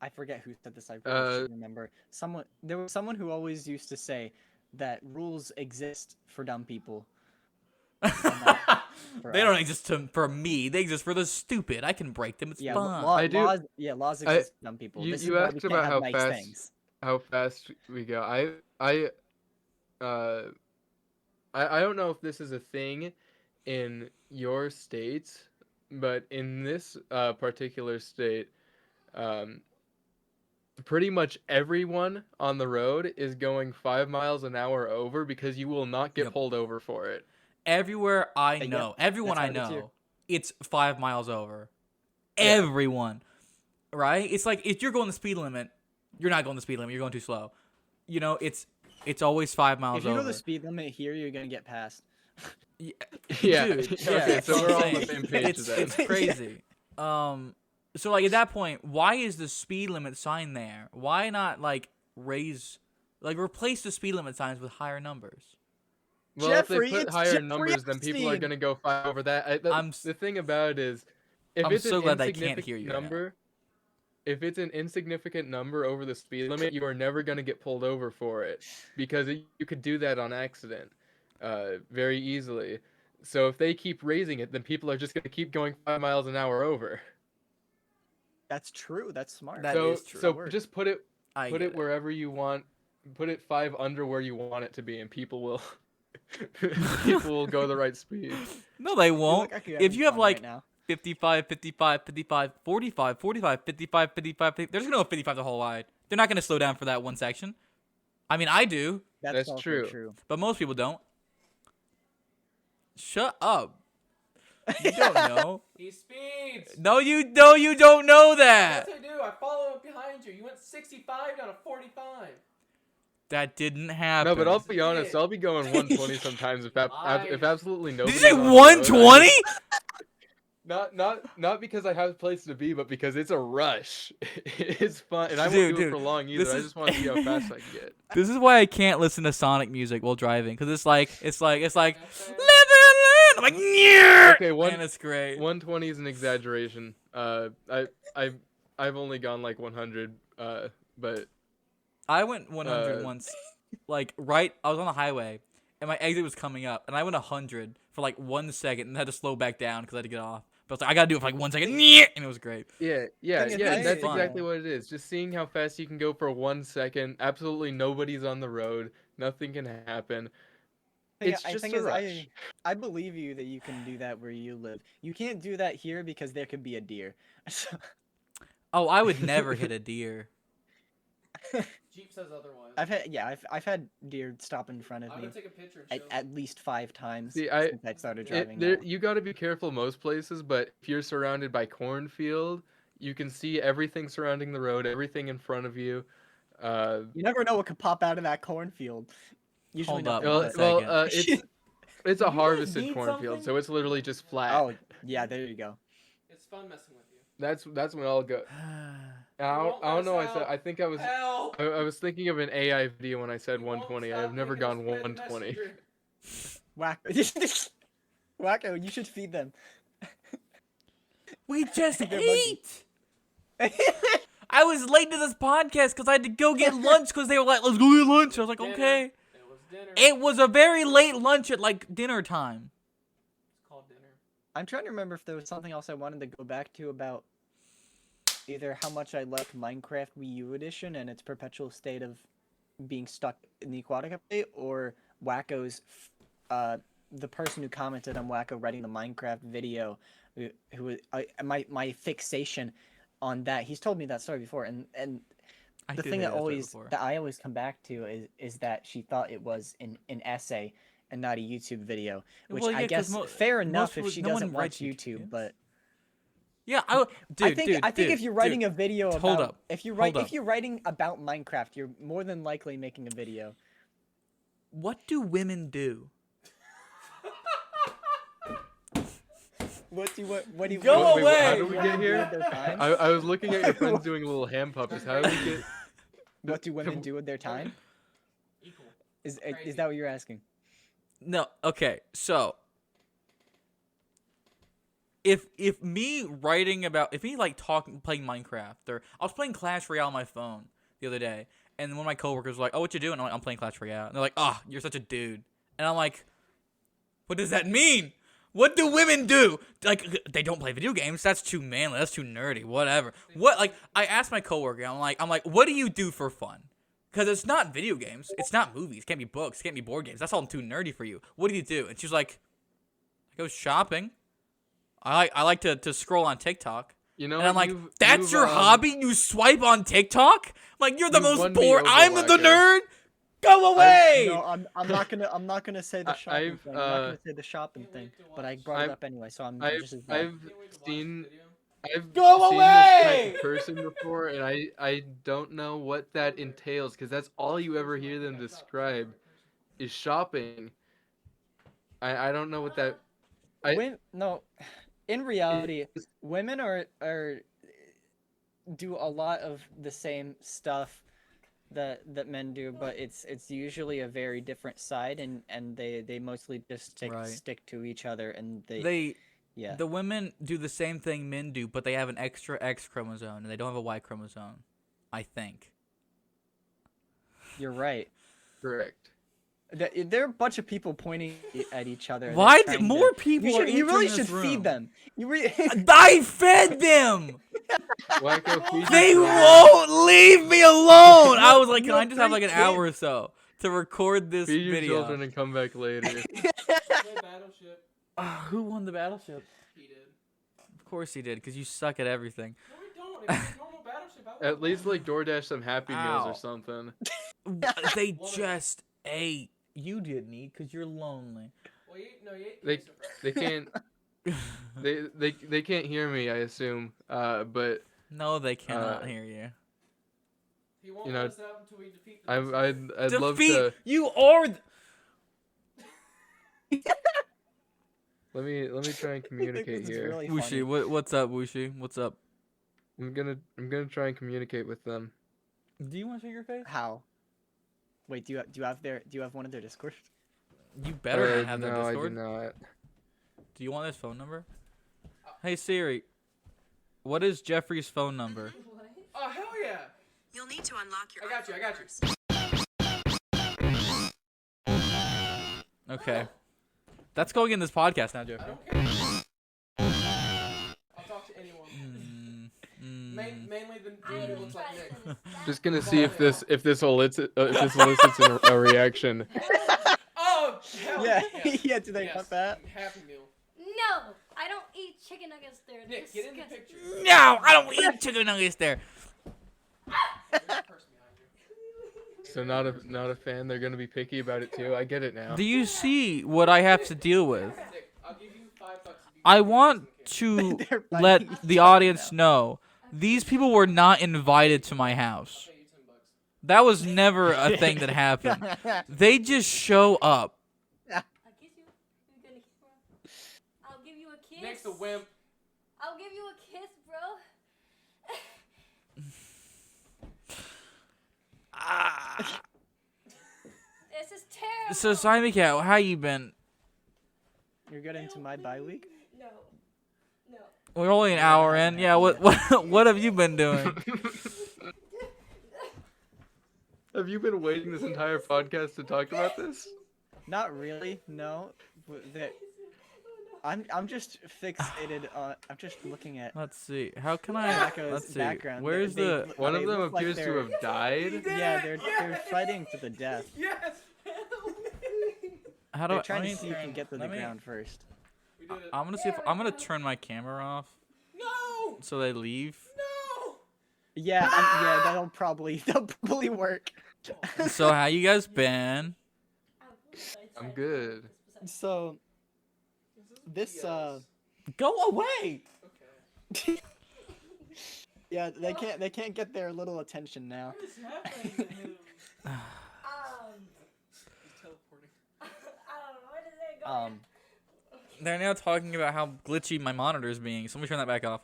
I forget who said this. I really Uh, should remember. There was someone who always used to say that rules exist for dumb people. For They us. don't exist for me. They exist for the stupid. I can break them. It's Yeah, fine. I do- laws. Yeah, laws I exist for dumb people. you This is you why we asked can't about have nice things. how fast we go. Uh I don't know if this is a thing in your states, but in this particular state, um, pretty much everyone on the road is going 5 miles an hour over, because you will not get Yep. pulled over for it. Everywhere I Yeah, know, everyone that's I how it is here. know, it's 5 miles over. Yeah. Everyone, right? It's like if you're going the speed limit, you're not going the speed limit. You're going too slow. You know, it's always 5 miles If you over. know the speed limit here, you're gonna get passed. Yeah, Yeah. dude. Okay, that's so what we're I'm all on the saying. same page then. It's crazy. So like at that point, why is the speed limit sign there? Why not like replace the speed limit signs with higher numbers? Well, Jeffrey, if they put it's higher Jeffrey numbers, then people are Epstein! going to go fight over that. The thing about it is, if I'm it's so an glad they can't hear insignificant you right now. number, if it's an insignificant number over the speed limit, you are never going to get pulled over for it, because you could do that on accident, very easily. So if they keep raising it, then people are just going to keep going 5 miles an hour over. That's true. That's smart. That so is true. so Work. just put it I put get it wherever you want. Put it 5 under where you want it to be, and people will people will go the right speed. No, they You won't. look like you're If having you have fun like right now. 55, 55, 55, 45, 45, 55, 55, 50, they're just gonna go 55 the whole ride. They're not gonna slow down for that one section. I mean, I do, That's also true. but most people don't. Shut up. You don't know. He speeds. No, you don't know that. Yes, I do. I follow up behind you. You went 65 down to 45. That didn't happen. No, but I'll Yes, be it honest. did. I'll be going 120 sometimes if absolutely nobody. Did you say 120? Not because I have a place to be, but because it's a rush. It's fun, and I won't Dude, do it dude, for long either. this I is- just want to see how fast I can get. This is why I can't listen to Sonic music while driving, because it's like That's live and fair. learn. I'm like, yeah. Okay, Man, it's great. 120 is an exaggeration. I've only gone like 100. But I went 100 Uh, once, like I was on the highway, and my exit was coming up, and I went 100 for like 1 second, and had to slow back down because I had to get off. But I was like, I gotta do it for like 1 second, and it was great. yeah, Thing is, that's fun. exactly what it is. Just seeing how fast you can go for 1 second. Absolutely nobody's on the road. Nothing can happen. It's just a rush. I believe you that you can do that where you live. You can't do that here because there could be a deer. Oh, I would never hit a deer. Jeep says otherwise. I've had deer stop in front of I'm me gonna take a picture and show at least 5 times See, since I started driving. now. You got to be careful most places, but if you're surrounded by cornfield, you can see everything surrounding the road, everything in front of you. You never know what could pop out of that cornfield. Usually Hold up, nothing one but- second. It's a You guys harvested need cornfield, something? so it's literally just flat. Oh yeah, there you go. It's fun messing with you. That's when I'll go. I don't know. I think I was Help! I was thinking of an AI video when I said You won't 120. stop I've never making us gone play the 120. messenger. Wacko, you should feed them. We just They're lucky. ate. I was late to this podcast because I had to go get lunch because they were like, let's go get lunch. I was like, Dinner. okay. It was dinner. It was a very late lunch at like dinner time. It's called dinner. I'm trying to remember if there was something else I wanted to go back to about either how much I liked Minecraft Wii U Edition and its perpetual state of being stuck in the aquatic update, or Wacko's the person who commented on Wacko writing the Minecraft video, who my fixation on that. He's told me that story before, and I the did thing hear that story always before. that I always come back to is that she thought it was an essay and not a YouTube video, which Well, yeah, I 'cause guess fair enough if people- she no one doesn't watch writes YouTube YouTube, videos. but Yeah, I think if you're writing a video about hold up, if you're hold up. if you're writing about Minecraft, you're more than likely making a video. What do women do? What do you want? What do you? Go Wait, away! how do we What get do here? with their time? I was looking at your friends doing little hand puppets. How do we get? What do women do with their time? Equal. Is Crazy. that what you're asking? No, okay, so if me writing about if me like talking playing Minecraft or I was playing Clash Royale on my phone the other day and one of my coworkers was like, "Oh, what you doing?" I'm like, "I'm playing Clash Royale." And they're like, "Oh, you're such a dude." And I'm like, "What does that mean? What do women do? Like they don't play video games. That's too manly. That's too nerdy. Whatever." What like I asked my coworker. I'm like, "What do you do for fun?" Because it's not video games. It's not movies. It can't be books. It can't be board games. That's all too nerdy for you. What do you do? And she's like, I go shopping. I like to scroll on TikTok. You know, And I'm like, you've- that's you've, your hobby? You swipe on TikTok? Like, you're the You've most won me bored. over, I'm the Wacko. nerd? Go away! No, I'm not gonna say the shopping I've, thing. I'm not gonna say the shopping Can't thing. wait to But I watch- brought it I've- up anyway, so I'm just as bad. I've Can't wait to watch seen this video. I've Go seen away! this type of person before, and I don't know what that entails because that's all you ever hear them describe is shopping. I don't know what that. No, in reality, women are do a lot of the same stuff that men do, but it's usually a very different side, and they mostly just Right. stick to each other, and yeah. The women do the same thing men do, but they have an extra X chromosome, and they don't have a Y chromosome. I think. You're right. Correct. There are a bunch of people pointing at each other. and Why they're did trying more to, people You, are you really entering should this feed room. them. You really. I fed them! Wacko, feed They your dog. won't leave me alone! I was like, can I just have like an Three hour or so to record this Feed your video? children and come back later. Play Battleship. Who won the battleship? He did. Of course he did, because you suck at everything. No, I don't. It's just normal Battleship. At least like DoorDash some Happy Meals Ow. or something. They Woman. just ate. You didn't eat because you're lonely. Well, you ate They- pizza first. They can't. they can't hear me. I assume. But No, they cannot Uh, hear you. He won't you let know, us out until we defeat the I'd love to. You are. Let me try and communicate This is here. really Wushi, funny. what's up, Wushi? What's up? I'm gonna try and communicate with them. Do you want to show your face? How? Wait, do you have one of their Discord? You better not have no, that I do Discord. not. Do you want his phone number? Hey Siri, what is Jeffrey's phone number? Oh, hell yeah. You'll need to unlock your I got you, I got you. Okay, that's going in this podcast now, I Jeffrey. don't care. I'll talk to anyone. Mainly the dude who looks like Nick. Just gonna see if this elicits a reaction. Oh, hell Yeah, yeah. yeah. Do they Yes. want that? Happy Meal. No, I don't eat chicken nuggets there. Nick, get in the Disgusting. picture. No, I don't eat chicken nuggets there. There's a person behind you. So not a fan. They're gonna be picky about it too. I get it now. Do you see what I have to deal with? Nick, I'll give you $5 if you I give me want some candy. to They're fighting let each the other audience know these people were not invited to my house. I'll pay you $10. That was never a thing that happened. now. They just show up. I'll kiss you. You're gonna kiss me. I'll give you a kiss. Nick's a wimp. I'll give you a kiss, bro. Ah. This is terrible. So Simon Cat, how you been? You're getting into my bye week. No. No. We're only an hour in. Yeah, what have you been doing? Have you been waiting this entire podcast to talk about this? Not really. No. I'm just fixated on. I'm just looking at. Let's see. How can I? Wacko's Let's see. background. Where's They- the? One they of them look like appears to they're- have died. Yeah, they're fighting to the death. Yes. How do They're I? trying let to me see who can turn- get to the let me- ground first. We did it. I'm gonna see if I'm gonna turn my camera off No! so they leave. No! Yeah, yeah, that'll probably work. So how you guys been? I'm good. So this Go away. Okay. yeah, they can't get their little attention now. What is happening to him? He's teleporting. Where does it go? They're now talking about how glitchy my monitor is being. So let me turn that back off.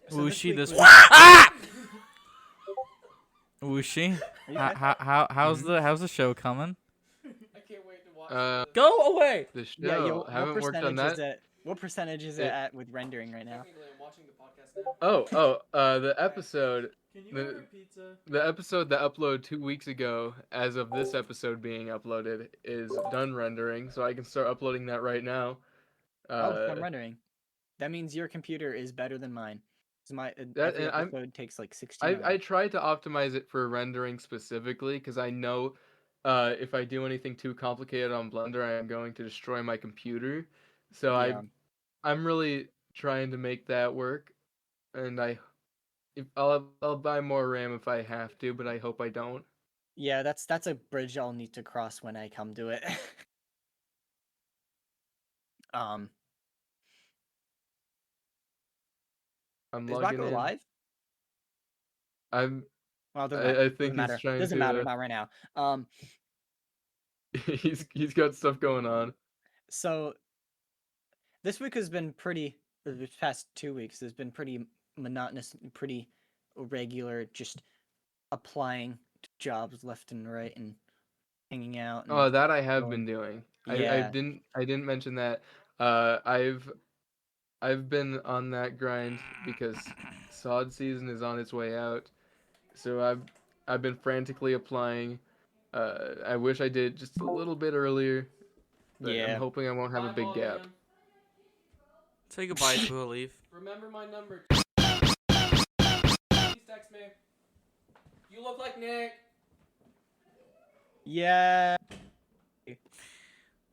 So Whooshy, this this. week Ah! Whooshy, Are you good? how's the show coming? I can't wait to watch Uh, this. Go away. The show. Yeah, Haven't worked on that. what percentage is it It- at with rendering right now? Technically, I'm watching the podcast now. The episode. Can you The- order pizza? The episode that uploaded 2 weeks ago, as of this episode being uploaded, is done rendering, so I can start uploading that right now. I'm rendering. That means your computer is better than mine. 'Cause every and I'm- episode takes like 16 I tried to optimize it for rendering specifically because I know if I do anything too complicated on Blender, I am going to destroy my computer. So Yeah. I'm really trying to make that work, and I'll buy more RAM if I have to, but I hope I don't. Yeah, that's a bridge I'll need to cross when I come to it. um, I'm is logging Mako in. live? I'm. Well, it doesn't matter. I think Doesn't he's matter. trying Doesn't to. matter. Not right now. He's got stuff going on. So this week has been pretty. The past 2 weeks has been pretty monotonous, pretty regular. Just applying to jobs left and right and hanging out. And Oh, that I have going- been doing. I Yeah. didn't mention that. I've been on that grind because sod season is on its way out. So I've been frantically applying. I wish I did just a little bit earlier, but I'm Yeah. hoping I won't have a Bye, big gap. Molly. Say goodbye to a leaf. Remember my number. Please text me. You look like Nick. Yeah. This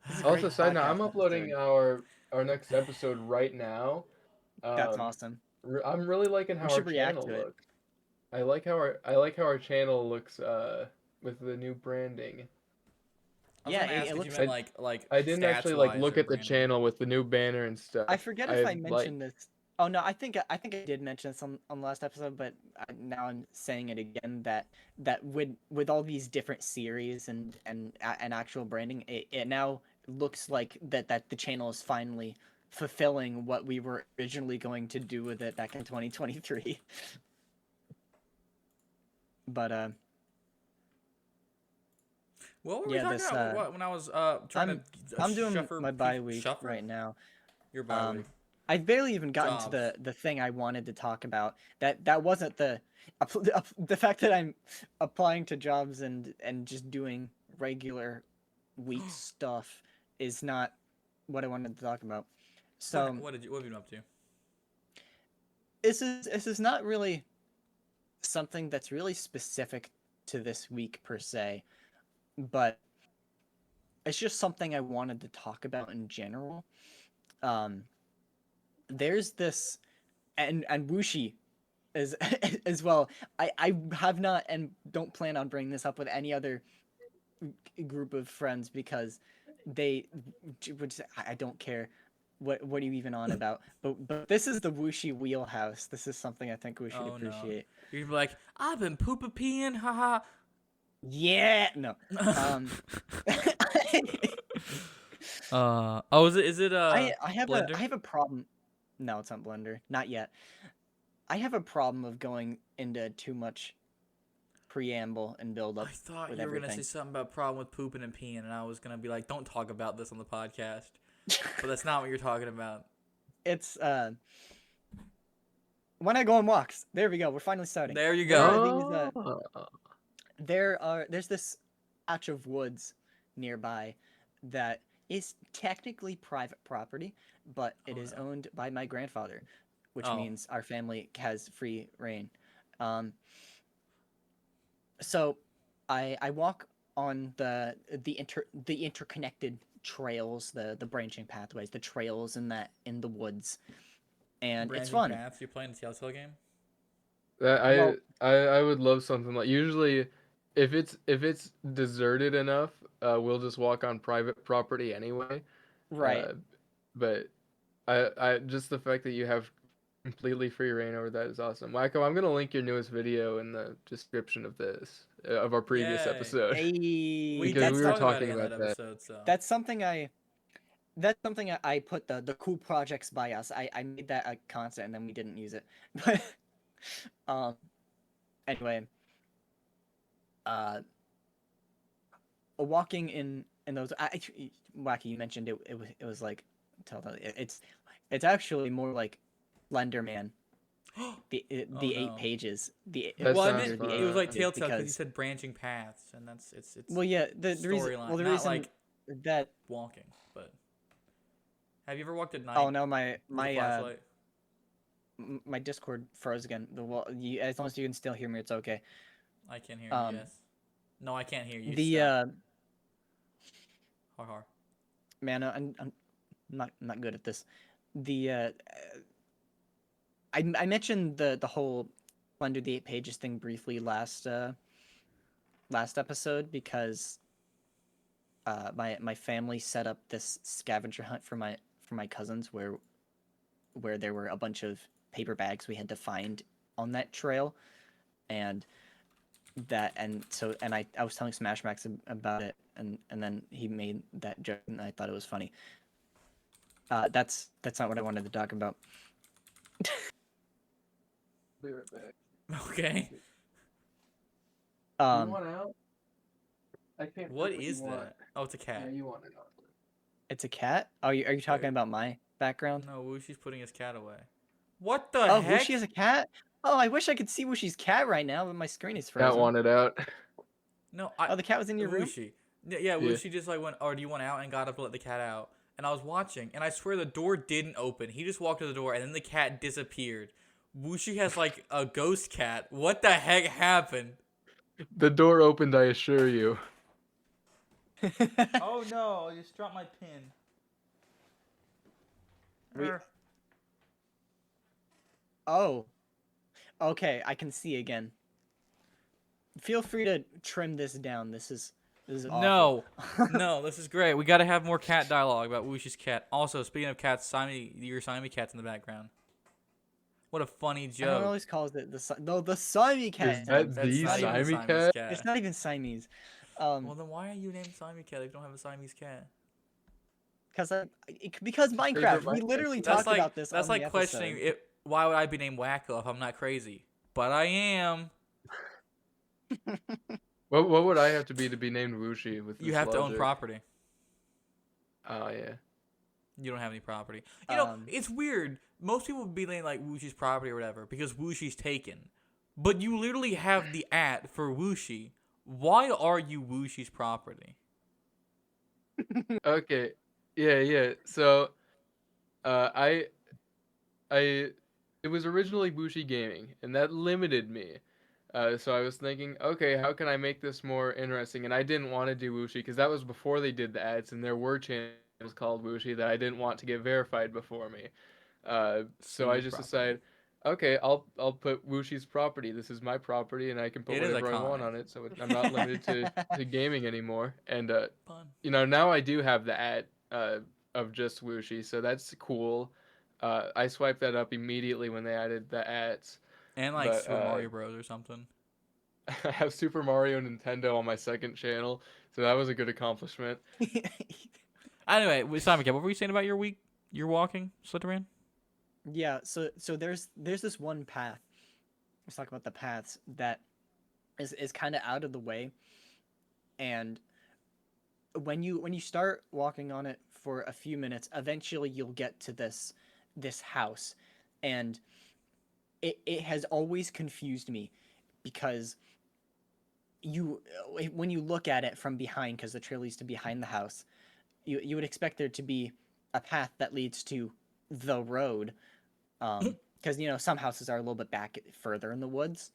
is a Also, great side note, podcast I'm uploading episode. our next episode right now. That's awesome. I'm really liking how We our should react channel to it. looks. I like how our channel looks with the new branding. Yeah, Yeah, it it looks looks like I didn't actually look at the channel with the new banner and stuff. I forget if I mentioned this. Oh no, I think I did mention this on the last episode, but now I'm saying it again that with all these different series and actual branding, it now looks like that the channel is finally fulfilling what we were originally going to do with it back in 2023. But What were we yeah, talking this, about when I was trying to? I'm doing shuffer my bye week shuffer? right now. Your bye week. I've barely even gotten to Jobs. the thing I wanted to talk about. That wasn't the fact that I'm applying to jobs and just doing regular week stuff is not what I wanted to talk about. So What have you been up to? this is not really something that's really specific to this week per se, but it's just something I wanted to talk about in general. There's this, and Wuxi as well. I have not and don't plan on bringing this up with any other group of friends because they would say, I don't care. What are you even on about? But this is the Wuxi wheelhouse. This is something I think we should appreciate. No. You'd be like, I've been poopa peeing, haha. Yeah, no. Is it I have Blender? I have a problem. No, it's not Blender. Not yet. I have a problem of going into too much preamble and build up. I thought with you were gonna everything. say something about problem with pooping and peeing, and I was gonna be like, don't talk about this on the podcast. But that's not what you're talking about. It's when I go on walks. There we go. We're finally starting. There you There go. are these, there's this patch of woods nearby that is technically private property, but it is owned by my grandfather, which means our family has free reign. So I walk on the interconnected trails, the branching pathways, the trails in the woods, and it's Branching fun. paths. You're playing the Telltale game. That Well, I would love something like usually if it's deserted enough, we'll just walk on private property anyway. right. Uh, but I just the fact that you have completely free reign over that is awesome. Wacko, I'm gonna link your newest video in the description of this of our previous Yay. episode Hey, We because did we that's were talk about talking it in that about that. episode, so that's something I put the cool projects by us. I made that a constant and then we didn't use it. But um anyway, uh walking in those Wacky, you mentioned it was like Telltale. It's actually more like Slenderman. oh The eight no. pages. That Well, I sounds meant Under the it eight was like fun. pages Telltale because you because said branching paths, and that's it's well yeah the reason storyline, the not reason like that walking. But have you ever walked at oh night no with a flashlight? my Discord froze again. As long as you can still hear me, it's okay. I can hear you. Um, Yes. No, I can't hear you. the Stop. Har har. man, I'm not good at this. The I mentioned the whole under the eight pages thing briefly last episode because my family set up this scavenger hunt for my cousins where there were a bunch of paper bags we had to find on that trail and I was telling Smash Max about it and then he made that joke and I thought it was funny. That's not what I wanted to talk about. Be right back. Okay. You Um, want out? I can't. What put you is want. that? Oh, it's a cat. Yeah, you want it out. it's a cat. Oh, are you talking Wait. about my background? No, Wushi's putting his cat away. What the Oh, heck? Wushi is a cat. Oh, I wish I could see Wushi's cat right now, but my screen is Cat frozen. wanted out. No, Oh, the cat was in your room. Wushi. Yeah, Yeah. Wushi just like went, "Oh, do you want out?" and got up to let the cat out. And I was watching, and I swear the door didn't open. He just walked to the door, and then the cat disappeared. Wushi has like a ghost cat. What the heck happened? The door opened, I assure you. Oh no! I just dropped my pin. We- Oh, okay. I can see again. Feel free to trim this down. This is awful. No, no, this is great. We got to have more cat dialogue about Wushi's cat. Also, speaking of cats, your Siamese cat's in the background. What a funny Everyone joke. always calls it the Siamese cat. Is that That's the not even a Siamese Siamese cat? It's not even Siamese. Well, then why are you named Siamese cat if you don't have a Siamese cat? Because Minecraft. We Minecraft. literally That's talked like about this. that's on like the questioning episode. why would I be named Wacko if I'm not crazy? But I am. What would I have to be named Wushi with this You have to own logic? property. Oh yeah. You don't have any property. You know, Um, it's weird. Most people would be named like Wushi's property or whatever because Wushi's taken. But you literally have the @ for Wushi. Why are you Wushi's property? Okay. Yeah. So, I it was originally Bushi Gaming, and that limited me. So I was thinking, okay, how can I make this more interesting? And I didn't want to do Wushi because that was before they did the ads, and there were channels called Wushi that I didn't want to get verified before me. So I Smooth just property. decided, okay, I'll put Wushi's property. This is my property, and I can put It is whatever I want iconic. on it. So I'm not limited to gaming anymore. And Fun. now I do have the ad of just Wushi, so that's cool. I swiped that up immediately when they added the ads. And like But, Super Mario Bros. Or something. I have Super Mario Nintendo on my second channel, so that was a good accomplishment. Anyway, Simon, what were you saying about your week? Your walking, Slytherin? Yeah, so there's this one path. Let's talk about the paths that is kind of out of the way, and when you start walking on it for a few minutes, eventually you'll get to this house, and it has always confused me because when you look at it from behind, because the trail leads to behind the house, you would expect there to be a path that leads to the road, because some houses are a little bit back further in the woods,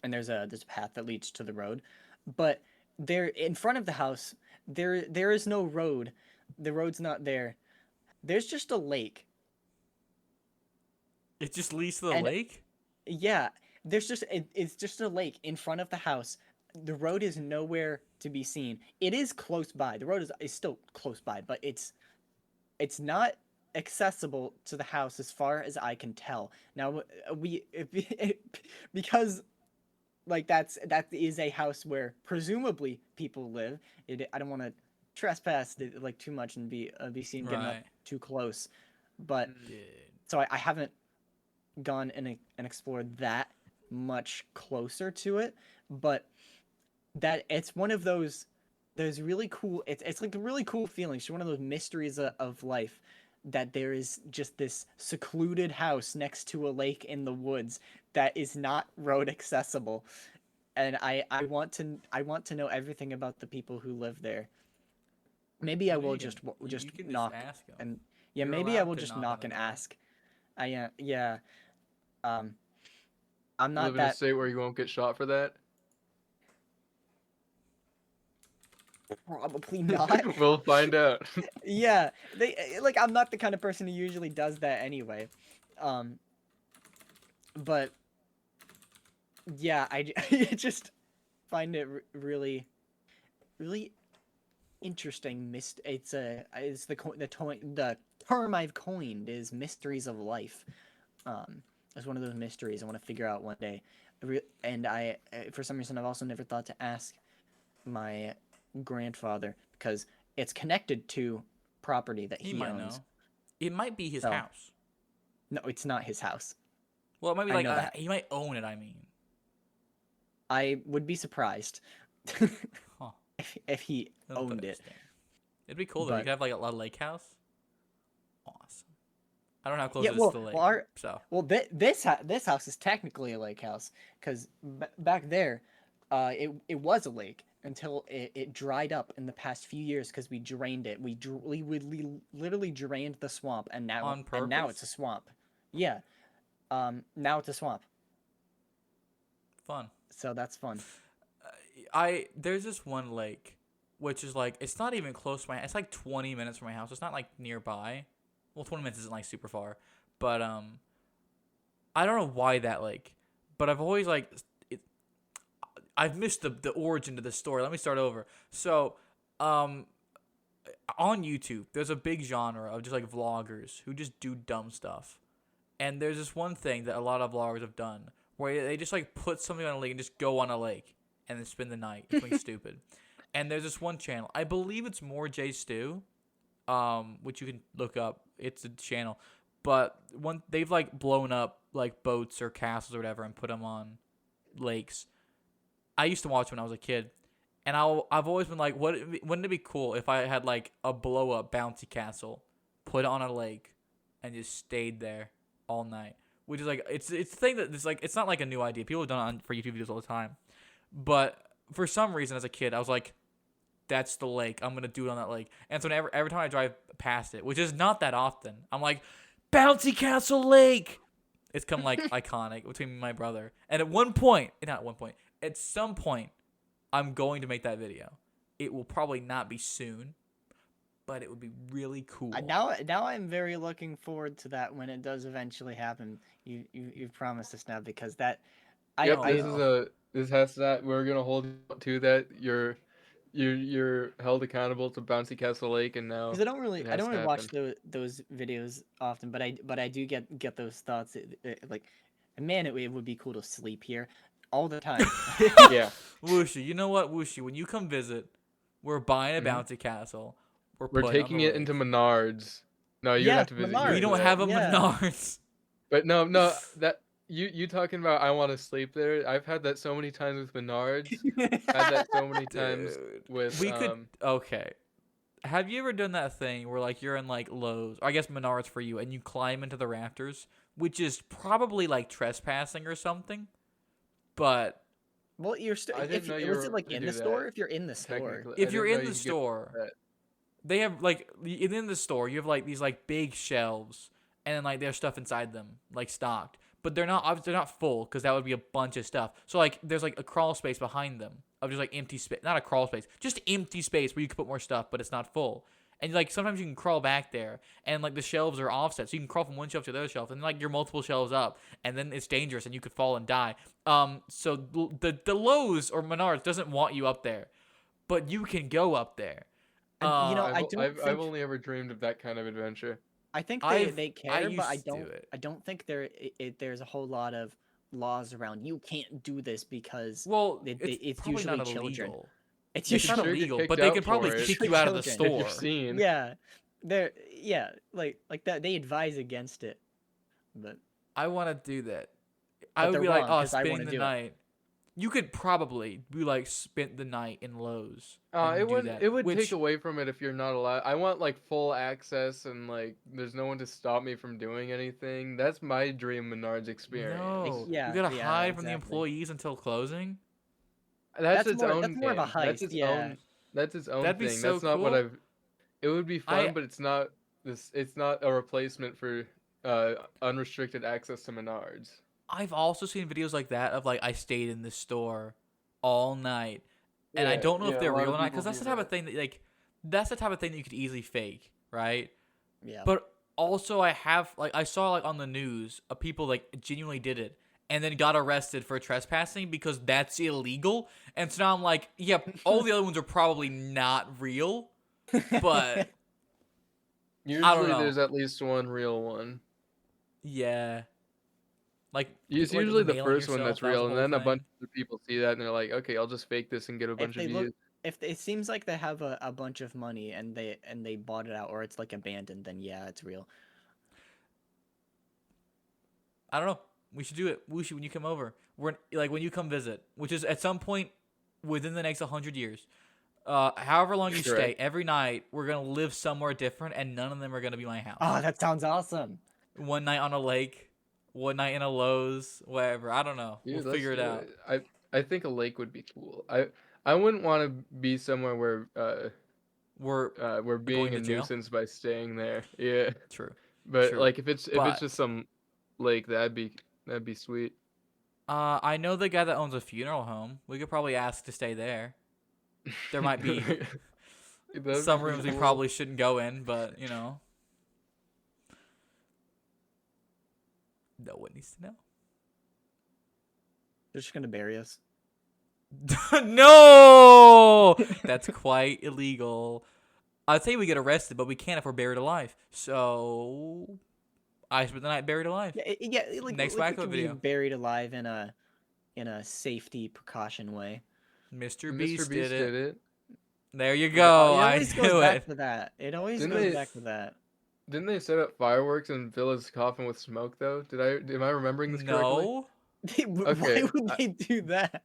and there's a path that leads to the road, but there in front of the house there is no road. The road's not there. There's just a lake. It just leads to the And- lake? Yeah, it's just a lake in front of the house. The road is nowhere to be seen. It is close by. The road is still close by, but it's not accessible to the house as far as I can tell. Now because like that is a house where presumably people live. I don't want to trespass like too much and be seen getting up Right. too close, but Dude. so I haven't gone and explored that much closer to it, but that it's one of those really cool. It's like a really cool feeling. It's one of those mysteries of life, that there is just this secluded house next to a lake in the woods that is not road accessible, and I want to know everything about the people who live there. Maybe I Well, will you just can- you just can knock ask 'em. and yeah, You're maybe I allowed will to just knock on knock the and door. ask. Yeah. Um, I'm You not live in a that state where you won't get shot for that. probably not. We'll find out. Yeah, like I'm not the kind of person who usually does that anyway. But yeah, I just find it really really interesting. It's the term I've coined is mysteries of life. It's one of those mysteries I want to figure out one day. And for some reason, I've also never thought to ask my grandfather, because it's connected to property that He he might owns. know. It might be his So- house. No, it's not his house. Well, it might be I like know that. he might own it. I mean, I would be surprised huh? if he owned it. Interesting. It'd be cool though. You But- could have like a lake house. Awesome. I don't know how close Yeah, it is well, to the lake. well, our- So Well, this house is technically a lake house, because back there, it was a lake until it dried up in the past few years because we drained it. We literally drained the swamp, and now On now it's purpose? a swamp. Yeah. Now it's a swamp, fun. so that's fun. There's this one lake, which is like it's not even close to my. It's like 20 minutes from my house. It's not like nearby. Well, 20 minutes isn't like super far, but I don't know why that lake, but I've always like it. I've missed the origin to the story. Let me start over. So, on YouTube, there's a big genre of just like vloggers who just do dumb stuff. And there's this one thing that a lot of vloggers have done where they just like put something on a lake and just go on a lake and then spend the night doing stupid. And there's this one channel, I believe it's More J Stew, which you can look up. It's a channel, but they've like blown up like boats or castles or whatever and put them on lakes. I used to watch when I was a kid, and I've always been like, wouldn't it be cool if I had like a blow up bouncy castle, put it on a lake, and just stayed there all night? Which is like it's a thing that it's like it's not like a new idea. People have done it for YouTube videos all the time, but for some reason as a kid I was like, that's the lake. I'm gonna do it on that lake. And so every time I drive past it, which is not that often, I'm like, bouncy castle lake. It's come like iconic between me and my brother. And at some point, I'm going to make that video. It will probably not be soon, but it would be really cool. Now I'm very looking forward to that when it does eventually happen. You've promised us now, because that Yep, I this has that. We're gonna hold you to that. You're held accountable to Bouncy Castle Lake, and now because I don't really it has to watch happen. those videos often, but I do get those thoughts. Like, man, it would be cool to sleep here all the time. Yeah, Wooshi, you know what, Wooshi? When you come visit, we're buying a Mhm. bouncy castle. we're putting on taking the it into lake. Menards. No, you Yes, have to visit. Menards. We yours don't there. have a Yeah. Menards. But no, that you talking about I want to sleep there. I've had that so many times with Menards. Had that so many times Dude. with We could okay. Have you ever done that thing where like you're in like Lowe's, or I guess Menards for you, and you climb into the rafters, which is probably like trespassing or something, but Well, you're still. I didn't know you Was were it like to in do the store? that, If you're in the store, technically. I if you're didn't know in you the could get store, that. they have like in the store you have like these like big shelves, and then like there's stuff inside them like stocked. but they're not full because that would be a bunch of stuff. So like there's like a crawl space behind them of just like empty space, not a crawl space, just empty space where you can put more stuff, but it's not full. And like sometimes you can crawl back there, and like the shelves are offset, so you can crawl from one shelf to the other shelf, and like you're multiple shelves up, and then it's dangerous, and you could fall and die. So the Lowe's or Menards doesn't want you up there, but you can go up there. And, you know, I've only ever dreamed of that kind of adventure. I think I they care, but used to do it. I don't think there's a whole lot of laws around. You can't do this because Well, it's probably usually not children. illegal. It's It's usually not sure get illegal, kicked but they out can probably for it. kick you out of the Children. If you're store. seen. Yeah, like that. They advise against it, but I want to do that. But I would they're be like, wrong, oh, 'cause I spending wanna the do it. night. You could probably be like spent the night in Lowe's. and It do would that, it would which, take away from it if you're not allowed. I want like full access and like there's no one to stop me from doing anything. That's my dream Menards experience. No, Yeah, you gotta yeah, hide from the exactly. employees until closing. That's its more- own that's more of a thing. That's heist, its yeah. own. That's its own That'd be thing. so That's not what cool. I've. It would be fun, but it's not this. It's not a replacement for unrestricted access to Menards. I've also seen videos like that of like I stayed in the store all night, and I don't know if they're real or not because that's the type of thing that that's the type of thing that you could easily fake, right? yeah. But also I saw like on the news people like genuinely did it and then got arrested for trespassing because that's illegal. And so now I'm like, yeah, all the other ones are probably not real, but Usually, know. there's at least one real one. yeah. Like It's like usually the mailing first one yourself, that's that was real, the and whole then a thing. bunch of people see that and they're like, okay, I'll just fake this and get a if bunch of they look, views. if it seems like they have a bunch of money and they bought it out or it's like abandoned, then yeah, it's real. I don't know. We should do it. Wushi, when you come over, we're like when you come visit, which is at some point within the next 100 years. However long you Sure. stay, every night we're gonna live somewhere different, and none of them are gonna be my house. Oh, that sounds awesome. One night on a lake, one night in a Lowe's, whatever. I don't know. Dude, We'll let's figure it do out. I think a lake would be cool. I wouldn't want to be somewhere where we're being to a jail? nuisance by staying there. Yeah, True. but True. like if it's But- just some lake, that'd be sweet. I know the guy that owns a funeral home. We could probably ask to stay there. There might be That'd some be rooms we cool. probably shouldn't go in, but you know, no one needs to know. They're just gonna bury us. No, that's quite illegal. I'd say we get arrested, but we can't if we're buried alive. So I spent the night buried alive. Yeah, like Next like wacko we could video. be buried alive in a safety precaution way. Mr. Beast, did it. did it. There you It go. I always knew goes back it. to that. It always Didn't goes they- back to that. Didn't they set up fireworks and fill his coffin with smoke though? Am I remembering this correctly? No. Why Okay, would they do that?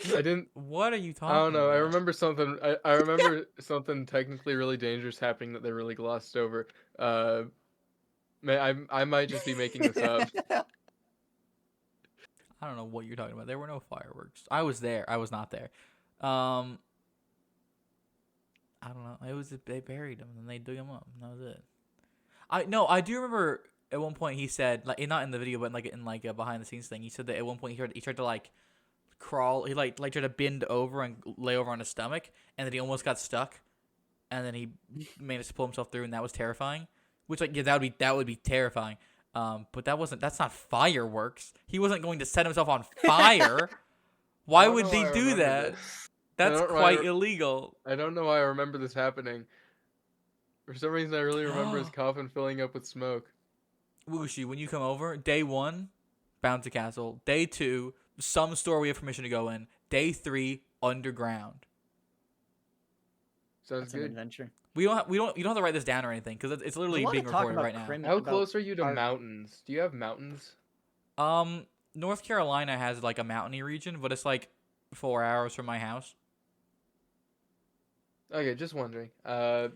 I didn't. What are you talking I don't know. I about? remember something. I remember something technically really dangerous happening that they really glossed over. I might just be making this up. I don't know what you're talking about. There were no fireworks. I was there. I was not there. I don't know. It was they buried him and then they dug him up. And that was it. I do remember at one point he said, like, not in the video, but in a behind the scenes thing. He said that at one point he tried to like crawl. He like tried to bend over and lay over on his stomach, and then he almost got stuck, and then he managed to pull himself through, and that was terrifying. Which, like, yeah, that would be terrifying. But that's not fireworks. He wasn't going to set himself on fire. Why don't would know they why I do remember that? this. That's don't know why quite illegal. I don't know why I remember this happening. For some reason, I really remember his coffin filling up with smoke. Wushi, when you come over, day 1, Bouncy Castle. Day 2, some store we have permission to go in. Day 3, underground. Sounds That's an good. adventure. You don't have to write this down or anything because it's literally There's a lot being of talk recorded about right now. How about close are you to our- mountains? Do you have mountains? North Carolina has like a mountainy region, but it's like 4 hours from my house. Okay, just wondering.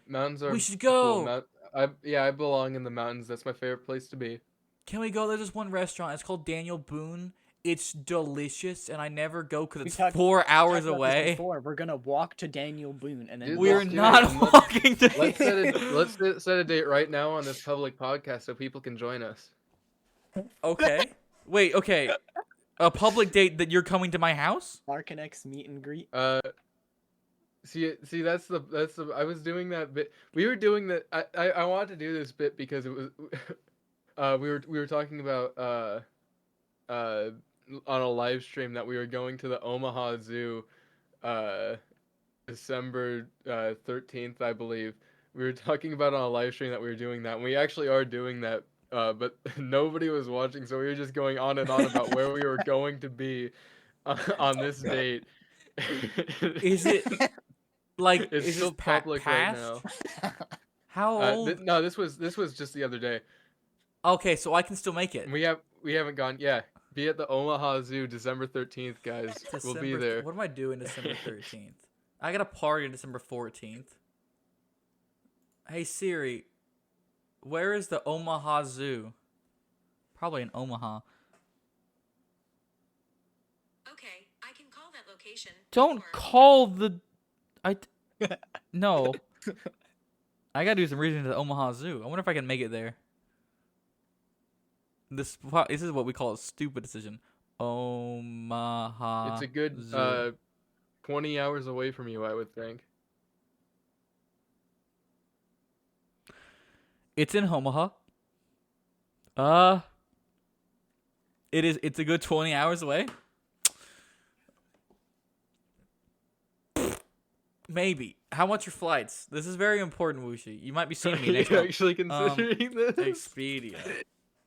Mountains are. We should cool. go. I belong in the mountains. That's my favorite place to be. Can we go? There's this one restaurant. It's called Daniel Boone. It's delicious, and I never go because We it's talked- 4 We hours talked about this away. before. We're gonna walk to Daniel Boone and then Dude, We're let's do it, not and let's- walking to. Let's set a date right now on this public podcast so people can join us. Okay. Wait. Okay. A public date that you're coming to my house? Arcanex meet and greet. See, that's the. I was doing that bit. We were doing that. I wanted to do this bit because it was. We were talking about uh, on a live stream that we were going to the Omaha Zoo, uh, December 13th, I believe. We were talking about on a live stream that we were doing that, and we actually are doing that. But nobody was watching, so we were just going on and on about where we were going to be on this date. Is it like It's is this still public right past? now. How old? No, this was just the other day. Okay, so I can still make it. We haven't gone. Yeah, be at the Omaha Zoo December 13th, guys. We'll be there. What am I doing December 13th? I got a party December 14th. Hey Siri, where is the Omaha Zoo? Probably in Omaha. Okay, I can call that location. Don't or- call the. No. I gotta do some reading to the Omaha Zoo. I wonder if I can make it there. This is what we call a stupid decision. Omaha. It's a good Zoo. 20 hours away from you, I would think. It's in Omaha. It is. It's a good 20 hours away. Maybe. How much are flights? This is very important, Wushi. You might be seeing me Are next you month. actually considering this? Expedia.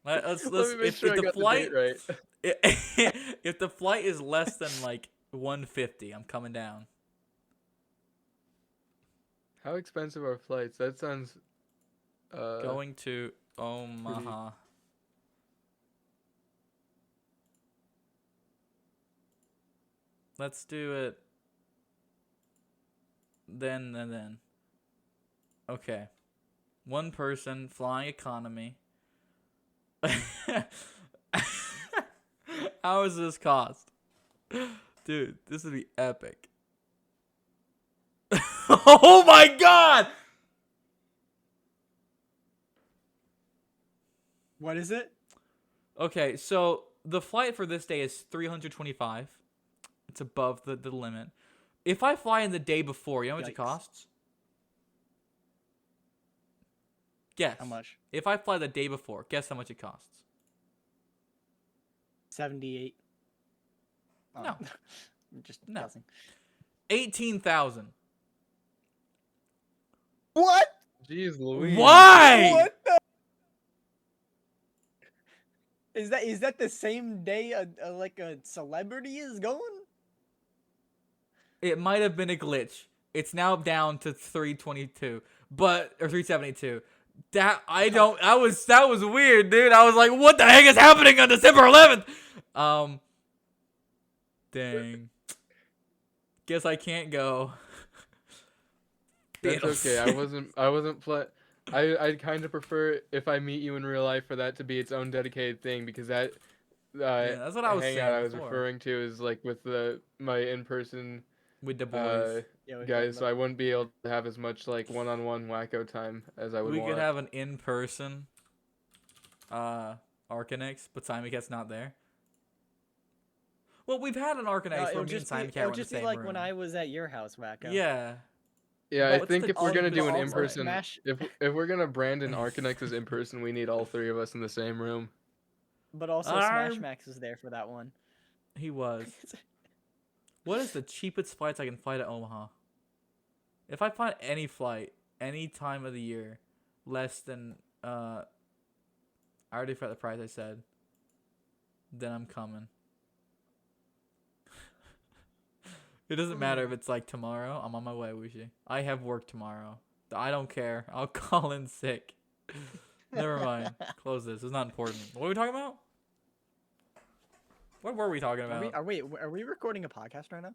Let's Let me make if, sure if I the got flight the date right. if the flight is less than like 150, I'm coming down. How expensive are flights? That sounds. Going to Omaha. Let's do it. Then. Okay. One person flying economy. How does this cost? Dude, this would be epic. Oh my god! What is it? Okay, so the flight for this day is 325. It's above the limit. If I fly in the day before, you know how much it Yikes. costs? Guess. How much? If I fly the day before, guess how much it costs? 78. Oh, No. I'm just No. guessing. 18,000. What? Jeez Louise. Why? What the? Is that the same day like a celebrity is going? It might have been a glitch. It's now down to 322, or 372. That was weird, dude. I was like, what the heck is happening on December 11th? Dang. Guess I can't go. That's okay. I wasn't I kind of prefer if I meet you in real life for that to be its own dedicated thing because that That's what I was hangout saying I was before. referring to is like with my in-person With the boys. Yeah, we're guys, talking so I wouldn't be able to have as much like one-on-one wacko time as I would We want. could have an in-person Arcanex, but Simon Cat's not there. Well, we've had an Arcanex it where would me and just Simon be, Cat it were would in the just be same like room. when I was at your house, Wacko. Yeah. Yeah, I What's think the if we're gonna do an also in-person, Smash- if we're gonna brand an Arcanex as in-person, we need all three of us in the same room. But also Smash I'm- Max was there for that one. He was. What is the cheapest flights I can fly to Omaha? If I find any flight, any time of the year, less than I already forgot the price I said. Then I'm coming. It doesn't matter if it's like tomorrow. I'm on my way, Wushi. I have work tomorrow. I don't care. I'll call in sick. Never mind. Close this. It's not important. What are we talking about? What were we talking about? Are we recording a podcast right now?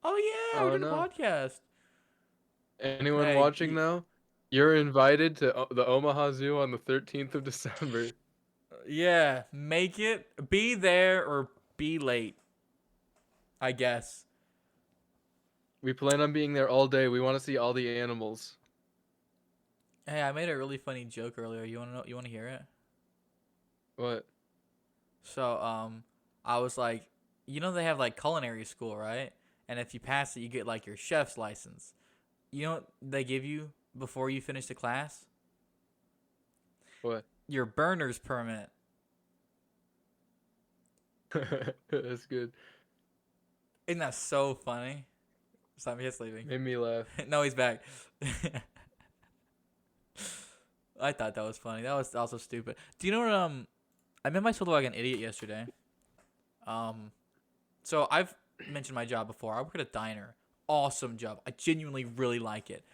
Oh yeah, Oh, we're doing no. a podcast. Anyone Hey, watching though? You're invited to the Omaha Zoo on the 13th of December. Yeah, make it. Be there or be late. I guess. We plan on being there all day. We want to see all the animals. Hey, I made a really funny joke earlier. You wanna know? You wanna hear it? What? So I was like, you know they have like culinary school, right? And if you pass it, you get like your chef's license. You know what they give you before you finish the class? What? Your burner's permit. That's good. Isn't that so funny? He's leaving. Made me laugh. No, he's back. I thought that was funny. That was also stupid. Do you know what? I made myself look like an idiot yesterday. So I've mentioned my job before. I work at a diner. Awesome job. I genuinely really like it.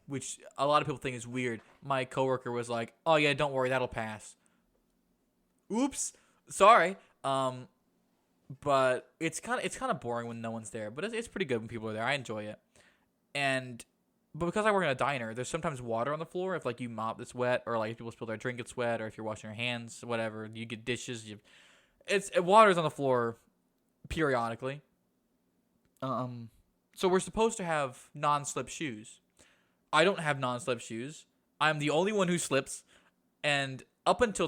Which a lot of people think is weird. My coworker was like, "Oh yeah, don't worry, that'll pass." Oops, sorry. But it's kind of boring when no one's there. But it's pretty good when people are there. I enjoy it. But because I work in a diner, there's sometimes water on the floor if like you mop it's wet, or like if people spill their drink it's wet, or if you're washing your hands, whatever. You get dishes. Water's on the floor periodically. So we're supposed to have non-slip shoes. I don't have non-slip shoes. I'm the only one who slips, and up until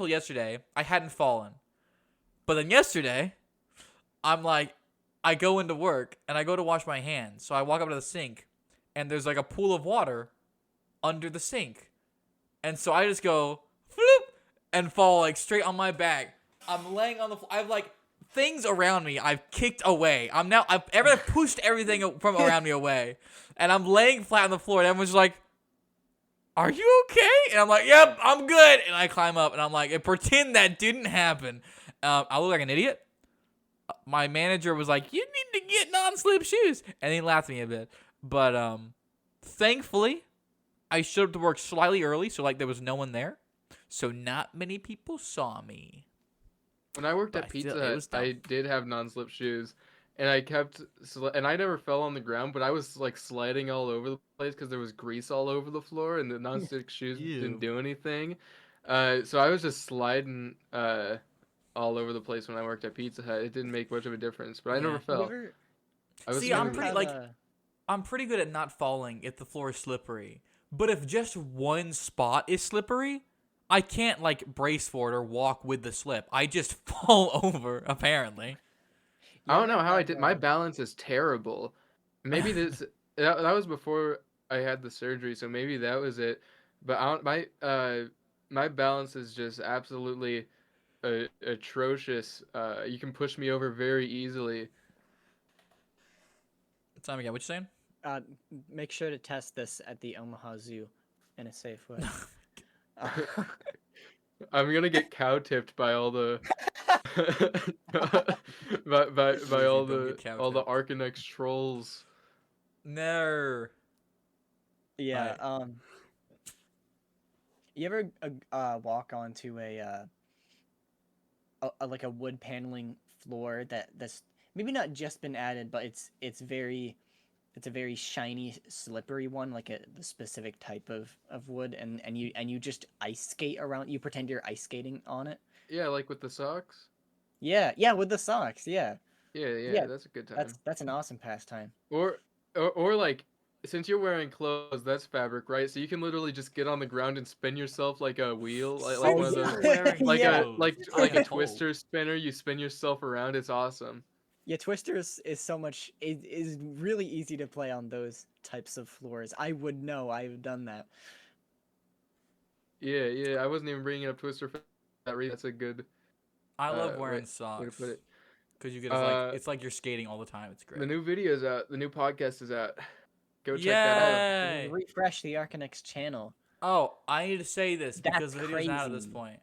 yesterday, I hadn't fallen. But then yesterday, I'm like, I go into work and I go to wash my hands. So I walk up to the sink, and there's like a pool of water under the sink. And so I just go, floop, and fall like straight on my back. I'm laying on the floor. I have like things around me I've kicked away. I've pushed everything from around me away. And I'm laying flat on the floor, and everyone's just like, "Are you okay?" And I'm like, "Yep, I'm good." And I climb up, and I'm like, pretend that didn't happen. I look like an idiot. My manager was like, "You need to get non-slip shoes," and he laughed at me a bit. But thankfully, I showed up to work slightly early, so like there was no one there, so not many people saw me. When I worked But at still, Pizza it was Hut, dumb. I did have non-slip shoes, and and I never fell on the ground, but I was like sliding all over the place because there was grease all over the floor, and the non-slip shoes Ew. didn't do anything. So I was just sliding all over the place when I worked at Pizza Hut. It didn't make much of a difference, but I Yeah. never You fell. ever, I was See, you I'm ever pretty have like a- I'm pretty good at not falling if the floor is slippery. But if just one spot is slippery, I can't like brace for it or walk with the slip. I just fall over, apparently. you I don't ever know how I have did. My a- balance is terrible. Maybe that was before I had the surgery, so maybe that was it. But I don't, my balance is just absolutely atrocious. You can push me over very easily. Time again. What you saying? make sure to test this at the Omaha Zoo in a safe way. I'm gonna get cow tipped by all the by Easy, don't get cow all the tipped. Arcanex trolls. No. Yeah. Right. You ever walk onto a like a wood paneling floor that's maybe not just been added, but it's a very shiny, slippery one, like the specific type of wood, and you just ice skate around. You pretend you're ice skating on it. Yeah, like with the socks. Yeah, with the socks. Yeah, Yeah, that's a good time. that's an awesome pastime. Or like, since you're wearing clothes, that's fabric, right? So you can literally just get on the ground and spin yourself like a wheel, like Oh, one of yeah. those, Wearing like Yeah. a like clothes. like I a am cold. twister spinner. You spin yourself around. It's awesome. Yeah, Twister is so much is really easy to play on those types of floors. I would know. I've done that. Yeah. I wasn't even bringing up twister for that reason. That's a good I love wearing way to socks put it. because you get it's like you're skating all the time. It's great. The new video's out. The new podcast is out. Go check that out. Yay! Refresh the Arcanex channel. Oh, I need to say this because That's the video's out at this crazy. point.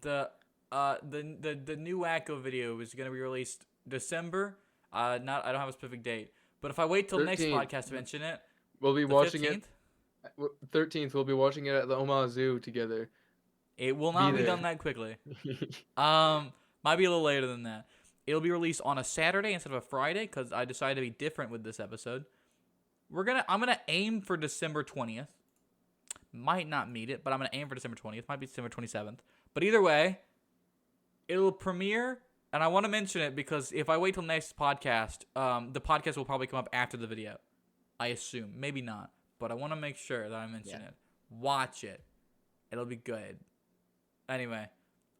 The new Wacko video is gonna be released December. I don't have a specific date, but if I wait till next 13th. podcast to mention it, We'll be the watching 15th, it. 13th. We'll be watching it at the Omaha Zoo together. it will not be there. done that quickly. Might be a little later than that. It'll be released on a Saturday instead of a Friday because I decided to be different with this episode. I'm gonna aim for December 20th. Might not meet it, but I'm gonna aim for December 20th. Might be December 27th. But either way, it'll premiere, and I want to mention it because if I wait till next podcast, the podcast will probably come up after the video. I assume, maybe not, but I want to make sure that I mention it. Watch it; it'll be good. Anyway,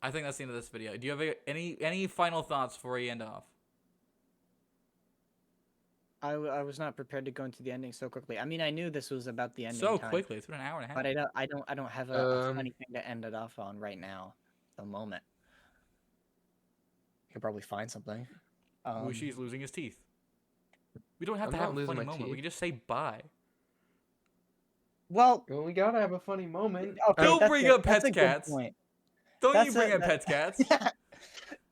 I think that's the end of this video. Do you have any final thoughts before we end off? I was not prepared to go into the ending so quickly. I mean, I knew this was about the ending So time, quickly. It's been an hour and a half. but I don't have a funny thing to end it off on right now. At the moment, I could probably find something. Wushi's losing his teeth. We don't have I'm to not have a losing funny my moment. We teeth. can just say bye. Well, Well, we gotta have a funny moment. okay, Don't that's bring a- up that's Pets a good Cats. point. Don't That's you bring a- up Pets Cats.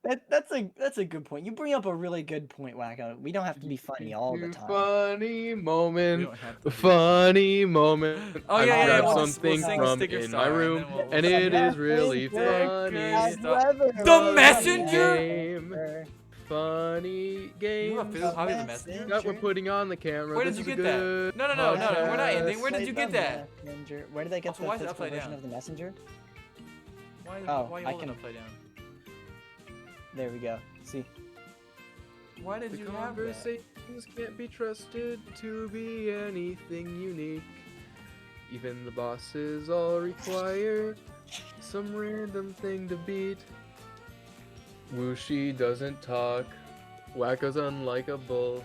That's a good point. You bring up a really good point, Wacko. We don't have to be funny all the time. Funny We moment. don't have to. Funny moment. Oh, I've yeah, yeah, grabbed we'll something sing from Sticker in Star, my and room, then we'll and sing it is really Sticker funny. Star. The The Messenger? Game. Funny You have a games physical copy of the Messenger? that we're putting on the camera. Where did This you is get a that? good No, we're not ending. Where did podcast. you get that? Messenger. Where did they get Also, the why is it physical upside version down? of the messenger? Why Oh, why you I holding can- upside down? There we go. See, Why did The you have that? conversations can't be trusted to be anything unique. Even the bosses all require some random thing to beat. Wushi doesn't talk. Wacko's unlikable.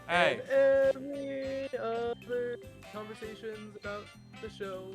Hey. And every other conversations about the show